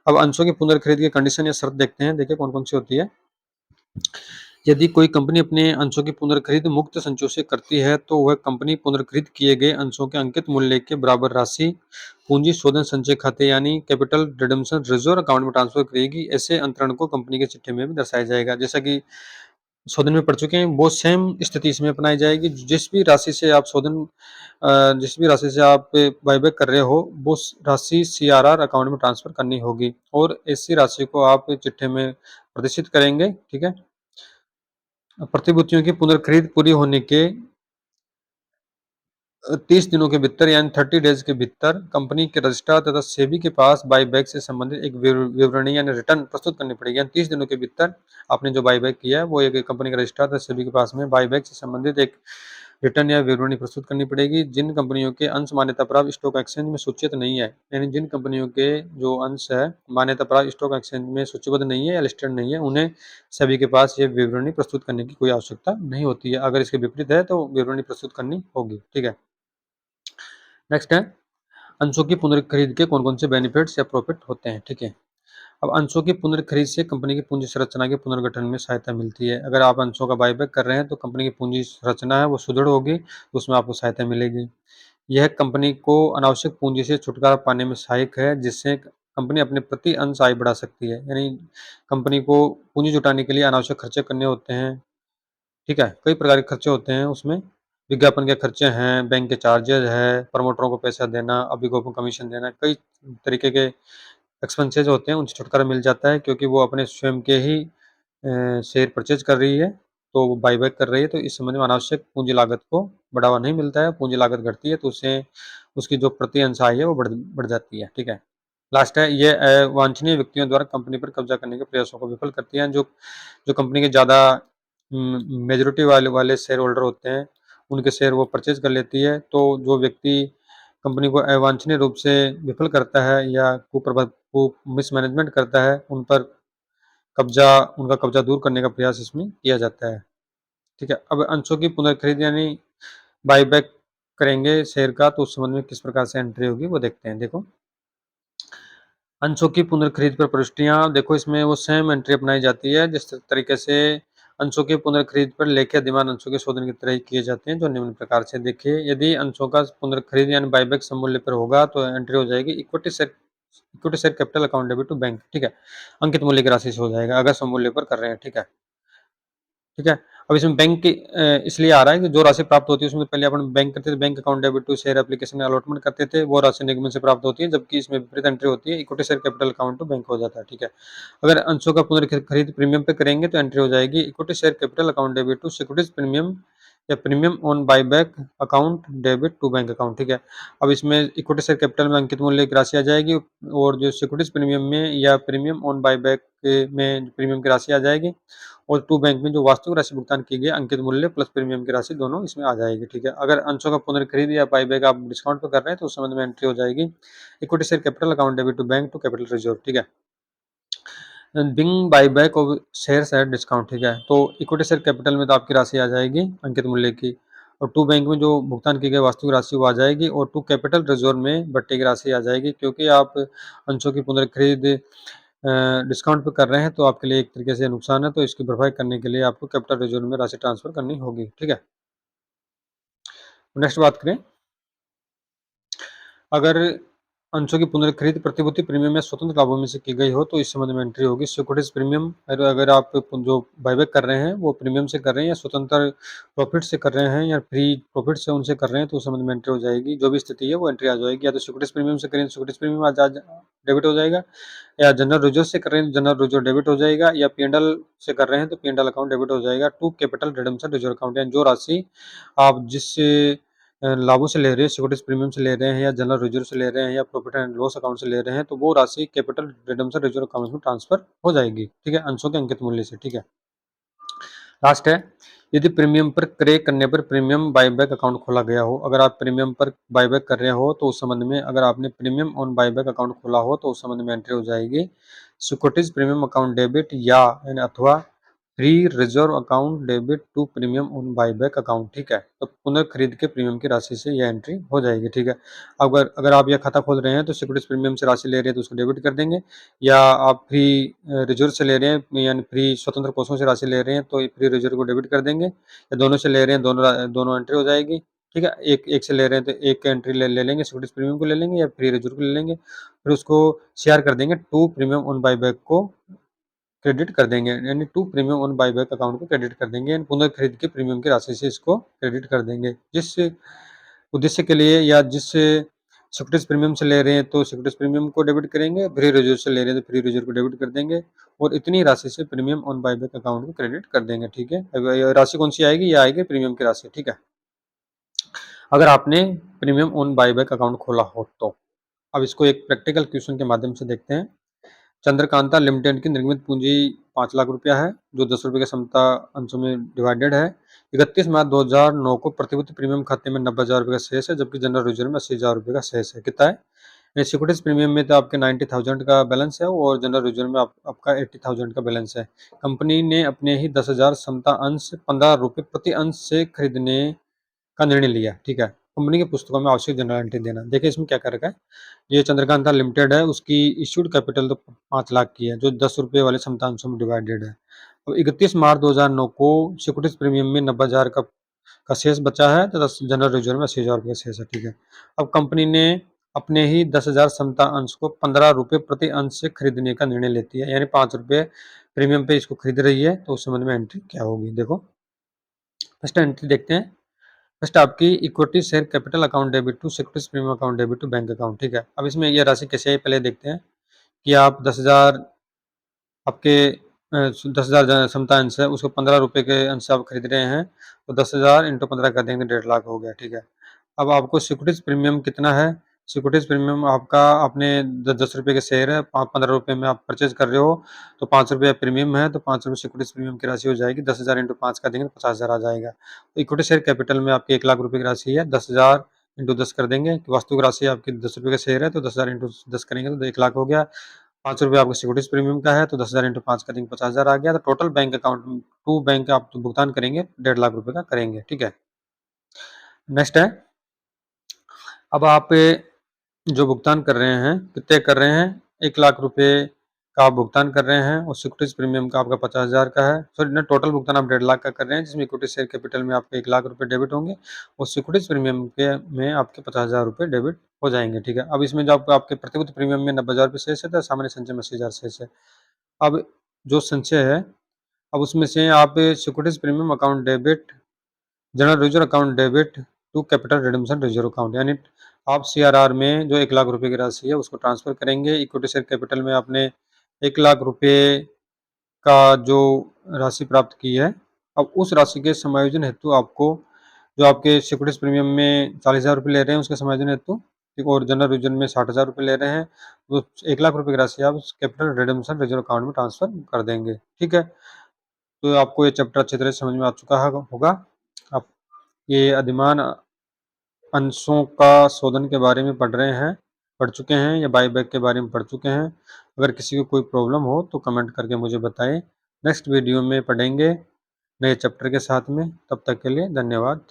अब अंशों की पुनर्खरीद की कंडीशन या शर्त देखते हैं। देखिए कौन कौन सी होती है। यदि कोई कंपनी अपने अंशों की पुनर्खरीद मुक्त संचयों से करती है, तो वह कंपनी पुनर्खरीद किए गए अंशों के अंकित मूल्य के बराबर राशि पूंजी शोधन संचय खाते यानी कैपिटल रिडम्पशन रिजर्व अकाउंट में ट्रांसफर करेगी। ऐसे अंतरण को कंपनी के चिट्ठे में भी दर्शाया जाएगा। जैसा कि शोधन में पढ़ चुके हैं, वो सेम स्थिति इसमें अपनाई जाएगी। जिस भी राशि से आप बायबैक कर रहे हो, वो राशि सीआरआर अकाउंट में ट्रांसफर करनी होगी और ऐसी राशि को आप चिट्ठे में प्रदर्शित करेंगे। ठीक है। प्रतिभूतियों की पुनर्खरीद पूरी होने के 30 दिनों के भीतर यानी 30 डेज के भीतर कंपनी के रजिस्ट्रार तथा सेबी के पास बाईबैक से संबंधित एक विवरणी यानी रिटर्न प्रस्तुत करनी पड़ेगी। यानी 30 दिनों के भीतर आपने जो बाईबैक किया है, वो एक कंपनी के रजिस्ट्रार तथा सेबी के पास में बाईबैक से संबंधित एक रिटर्न या विवरणी प्रस्तुत करनी पड़ेगी। जिन कंपनियों के अंश मान्यता प्राप्त स्टॉक एक्सचेंज में सूचित नहीं है, यानी जिन कंपनियों के जो अंश है मान्यता प्राप्त स्टॉक एक्सचेंज में सूचीबद्ध नहीं है या लिस्टेड नहीं है, उन्हें सभी के पास ये विवरणी प्रस्तुत करने की कोई आवश्यकता नहीं होती है। अगर इसके विपरीत है तो विवरणी प्रस्तुत करनी होगी। ठीक है। नेक्स्ट है, अंशों की पुनर्खरीद के कौन कौन से बेनिफिट्स या प्रॉफिट होते हैं। ठीक है। अब अंशों की पुनर्खरीद से कंपनी की पूंजी संरचना के पुनर्गठन में सहायता मिलती है। अगर आप अंशों का बायबैक कर रहे हैं तो कंपनी की पूंजी संरचना है वो सुदृढ़ होगी, तो उसमें आपको सहायता मिलेगी। यह कंपनी को अनावश्यक पूंजी से छुटकारा पाने में सहायक है, जिससे कंपनी अपने प्रति अंश आय बढ़ा सकती है। यानी कंपनी को पूंजी जुटाने के लिए अनावश्यक खर्चे करने होते हैं। ठीक है। कई प्रकार के खर्चे होते हैं उसमें, विज्ञापन के खर्चे हैं, बैंक के चार्जेज है, प्रमोटरों को पैसा देना, अभिभावकों को कमीशन देना, कई तरीके के एक्सपेंसेस होते हैं, उनसे छुटकारा मिल जाता है क्योंकि वो अपने स्वयं के ही शेयर परचेज कर रही है, तो वो बायबैक कर रही है, तो इस संबंध में अनावश्यक पूंजी लागत को बढ़ावा नहीं मिलता है। पूंजी लागत घटती है तो उससे उसकी जो प्रति अंश आय है वो बढ़ जाती है। ठीक है। लास्ट है, ये अवांछनीय व्यक्तियों द्वारा कंपनी पर कब्जा करने के प्रयासों को विफल करती है। जो जो कंपनी के ज़्यादा मेजोरिटी वाले शेयर होल्डर होते हैं, उनके शेयर वो परचेज कर लेती है। तो जो व्यक्ति कंपनी को अवांछनीय रूप से विफल करता है या को मिसमैनेजमेंट करता है, उनका कब्जा दूर करने का प्रयास इसमें किया जाता है। ठीक है। अब अंशों की पुनर्खरीद यानी बायबैक करेंगे शेयर का, तो उस संबंध में किस प्रकार से एंट्री होगी वो देखते हैं। देखो, अंशों की पुनर्खरीद पर प्रविष्टियां, देखो इसमें वो सेम एंट्री अपनाई जाती है जिस तरीके से अंशों की पुनर्खरीद पर लेखे अधिमान अंशों के शोधन की तरह ही किए जाते हैं, जो निम्न प्रकार से। देखिए, यदि अंशों का पुनर्खरीद यानी बायबैक समूल्य पर होगा तो एंट्री हो जाएगी equity share capital account debit to bank. ठीक है। अंकित मूल्य की राशि से हो जाएगा अगर समूल्य पर कर रहे हैं। ठीक है। ठीक है। अब इसमें बैंक की इसलिए आ रहा है कि जो राशि प्राप्त होती है उसमें पहले अपन बैंक करते थे, bank account debit to share application में अलॉटमेंट करते थे, वो राशि निगम से प्राप्त होती है, जबकि इसमें विपरीत एंट्री होती है, equity share capital account to bank हो जाता है। ठीक है। अगर अंशों का पुनर्खरीद प्रीमियम पे करेंगे तो एंट्री हो जाएगी equity share capital account debit to securities premium या premium on buyback account debit to bank account. ठीक है। अब इसमें इक्विटी शेयर कैपिटल में अंकित मूल्य की राशि आ जाएगी और जो सिक्योरिटीज प्रीमियम में या प्रीमियम ऑन बायबैक में प्रीमियम की राशि आ जाएगी, और टू बैंक में जो वास्तविक राशि भुगतान की गई अंकित मूल्य प्लस प्रीमियम की राशि दोनों इसमें आ जाएगी। ठीक है। अगर अंशों का पुनर्खरीद या बायबैक आप डिस्काउंट पे कर रहे हैं तो उस संबंध में एंट्री हो जाएगी equity share capital account debit to bank to capital reserve. ठीक है। Being buyback of shares at discount. ठीक है। तो इक्विटी शेयर कैपिटल में तो आपकी राशि आ जाएगी अंकित मूल्य की, और टू बैंक में जो भुगतान की गई वास्तविक राशि वो आ जाएगी, और टू कैपिटल रिजर्व में बट्टे की राशि आ जाएगी। क्योंकि आप अंशों की पुनर्खरीद डिस्काउंट पे कर रहे हैं तो आपके लिए एक तरीके से नुकसान है, तो इसकी भरपाई करने के लिए आपको कैपिटल रिजर्व में राशि ट्रांसफर करनी होगी। ठीक है। नेक्स्ट बात करें, अगर अंशों की पुनर्खरीद प्रतिभूति प्रीमियम या स्वतंत्र लाभों में से की गई हो तो इस संबंध में एंट्री होगी। सिक्योरिटीज प्रीमियम अगर आप जो बायबैक कर रहे हैं वो प्रीमियम से कर रहे हैं या स्वतंत्र प्रॉफिट से कर रहे हैं या फ्री प्रॉफिट से उनसे कर रहे हैं तो उस संबंध में एंट्री हो जाएगी। जो भी स्थिति है वो एंट्री आ जाएगी। या तो सिक्योरिटीज प्रीमियम से करें तो सिक्योरिटीज प्रीमियम आज डेबिट हो जाएगा, या जनरल रिजर्व से कर रहे हैं तो जनरल रिजर्व डेबिट हो जाएगा, या P&L से कर रहे हैं तो P&L अकाउंट डेबिट हो जाएगा to capital redemption reserve account. यानी जो राशि आप जिस लाभों से ले रहे हैं, सिक्योरिटीज प्रीमियम से ले रहे हैं या जनरल रिजर्व से ले रहे हैं या प्रॉफिट एंड लॉस अकाउंट से ले रहे हैं तो वो राशि कैपिटल रिडम्पशन रिजर्व अकाउंट में ट्रांसफर हो जाएगी। ठीक है, अंशों के अंकित मूल्य से। ठीक है, लास्ट है, यदि प्रीमियम पर क्रय करने पर प्रीमियम बायबैक अकाउंट खोला गया हो। अगर आप प्रीमियम पर बायबैक कर रहे हो तो उस संबंध में, अगर आपने प्रीमियम ऑन बायबैक अकाउंट खोला हो तो उस संबंध में एंट्री हो जाएगी सिक्योरिटीज प्रीमियम अकाउंट डेबिट या अथवा free reserve account debit to premium on buyback account. ठीक है, तो पुनर्खरीद के प्रीमियम की राशि से यह एंट्री हो जाएगी। ठीक है, अगर अगर आप यह खाता खोल रहे हैं तो सिक्योरिटीज प्रीमियम से राशि ले रहे हैं तो उसको डेबिट कर देंगे, या आप फ्री रिजर्व से ले रहे हैं यानी फ्री स्वतंत्र कोषों से राशि ले रहे हैं तो फ्री रिजर्व को डेबिट कर देंगे, या दोनों से ले रहे हैं दोनों एंट्री हो जाएगी। ठीक है, एक एक से ले रहे हैं तो एक एंट्री ले लेंगे, सिक्योरिटीज प्रीमियम को ले लेंगे या फ्री रिजर्व को ले लेंगे, फिर उसको शेयर कर देंगे टू प्रीमियम ऑन बायबैक को क्रेडिट कर देंगे, यानी to premium on buyback account को क्रेडिट कर देंगे, यानी पुनर्खरीद के प्रीमियम की राशि से इसको क्रेडिट कर देंगे। जिस उद्देश्य के लिए या जिस सिक्योरिटीज प्रीमियम से ले रहे हैं तो सिक्योरिटीज प्रीमियम को डेबिट करेंगे, फ्री रिजर्व से ले रहे हैं तो फ्री रिजर्व को डेबिट कर देंगे, और इतनी राशि से प्रीमियम ऑन बायबैक अकाउंट को क्रेडिट कर देंगे। ठीक है, अब ये राशि कौन सी आएगी? ये आएगी प्रीमियम की राशि। ठीक है, अगर आपने प्रीमियम ऑन बायबैक अकाउंट खोला हो तो। अब इसको एक प्रैक्टिकल क्वेश्चन के माध्यम से देखते हैं। चंद्रकांता लिमिटेड की निर्मित पूंजी 5 लाख रुपया है, जो 10 रुपये के समता अंशों में डिवाइडेड है। 31 मार्च 2009 को प्रतिभूति प्रीमियम खाते में 90,000 रुपये का शेष है, जबकि जनरल रिजर्व में 80,000 रुपये का शेष है। कितना है? सिक्योरिटीज प्रीमियम में तो आपके 90,000 का बैलेंस है और जनरल रिजर्व में आपका 80,000 का बैलेंस है। कंपनी ने अपने ही 10,000 समता अंश 15 रुपये प्रति अंश से खरीदने का निर्णय लिया। ठीक है, कंपनी की पुस्तकों में आवश्यक जनरल एंट्री देना। देखिए इसमें क्या कर रखा है, ये चंद्रकांता लिमिटेड है, उसकी इश्यूड कैपिटल तो 5 लाख की है, जो 10 रुपये वाले समतांशों में डिवाइडेड है। अब 31 मार्च 2009 को सिक्योरिटीज प्रीमियम में 90,000 का शेष बचा है, तो जनरल रिजर्व में 80,000 रुपये का शेष है। ठीक है, अब कंपनी ने अपने ही 10,000 समता अंश को 15 रुपये प्रति अंश से खरीदने का निर्णय लेती है, यानी 5 रुपये प्रीमियम पे इसको खरीद रही है, तो उस संबंध में एंट्री क्या होगी? देखो फर्स्ट एंट्री देखते हैं। फर्स्ट आपकी equity share capital account debit to securities premium account debit to bank account. ठीक है, अब इसमें ये राशि कैसे है पहले देखते हैं कि आप 10,000 आपके 10,000 समता अंश है, उसको 15 रुपये के अंश से आप खरीद रहे हैं, तो 10,000 इंटू 15 कर देंगे, 1.5 लाख हो गया। ठीक है, अब आपको सिक्योरिटीज प्रीमियम कितना है? सिक्योरिटीज प्रीमियम आपका, आपने 10 रुपये के शेयर है, 15 रुपये में आप परचेज कर रहे हो, तो 5 रुपये प्रीमियम है, तो 5 रुपये सिक्योरिटीज प्रीमियम की राशि हो जाएगी। 10,000 इंटू 5 कर देंगे तो 50,000 आ जाएगा। तो इक्विटी शेयर कैपिटल में आपके 1 लाख रुपये की राशि है, 10,000 इंटू 10 कर देंगे, वास्तविक राशि आपकी 10 रुपये का शेयर है, तो 10,000 इंटू 10 करेंगे तो 1 लाख हो गया। 5 रुपये आपका सिक्योरिटीज प्रीमियम का है, तो 10,000 इंटू 5 करेंगे 50,000 आ गया। तो total bank account to bank आप जो भुगतान करेंगे 1.5 लाख रुपये का करेंगे। ठीक है, नेक्स्ट है, अब आप जो भुगतान कर रहे हैं कितने कर रहे हैं? 1 लाख रुपए का आप भुगतान कर रहे हैं और सिक्योरिटीज प्रीमियम का आपका 50,000 का है। सॉरी ना, टोटल भुगतान आप 1.5 लाख का कर रहे हैं, जिसमें इक्विटी शेयर कैपिटल में आपके 1 लाख रुपए डेबिट होंगे और सिक्योरिटीज प्रीमियम के में आपके 50,000 रुपये डेबिट हो जाएंगे। ठीक है, अब इसमें जो आपके प्रतिभूति प्रीमियम में 90,000 रुपये शेष है, तो सामान्य संचय में 80,000 शेष है। अब जो संचय है, अब उसमें से आप securities premium account debit general reserve account debit to capital redemption reserve account, यानी आप सीआरआर में जो 1 लाख रुपए की राशि है उसको ट्रांसफर करेंगे। इक्विटी शेयर कैपिटल में आपने 1 लाख रुपए का जो राशि प्राप्त की है, अब उस राशि के समायोजन हेतु आपको, जो आपके सिक्योरिटीज प्रीमियम में 40,000 रुपये ले रहे हैं उसके समायोजन हेतु, और जनरल रिजर्व में 60,000 रुपये ले रहे हैं, तो 1 लाख रुपए की राशि आप कैपिटल रिडम्पशन रिजर्व अकाउंट में ट्रांसफर कर देंगे। ठीक है, तो आपको ये चैप्टर अच्छी तरह से समझ में आ चुका होगा। आप ये अधिमान अंशों का शोधन के बारे में पढ़ चुके हैं या बाईबैक के बारे में पढ़ चुके हैं। अगर किसी को कोई प्रॉब्लम हो तो कमेंट करके मुझे बताएं। नेक्स्ट वीडियो में पढ़ेंगे नए चैप्टर के साथ में। तब तक के लिए धन्यवाद।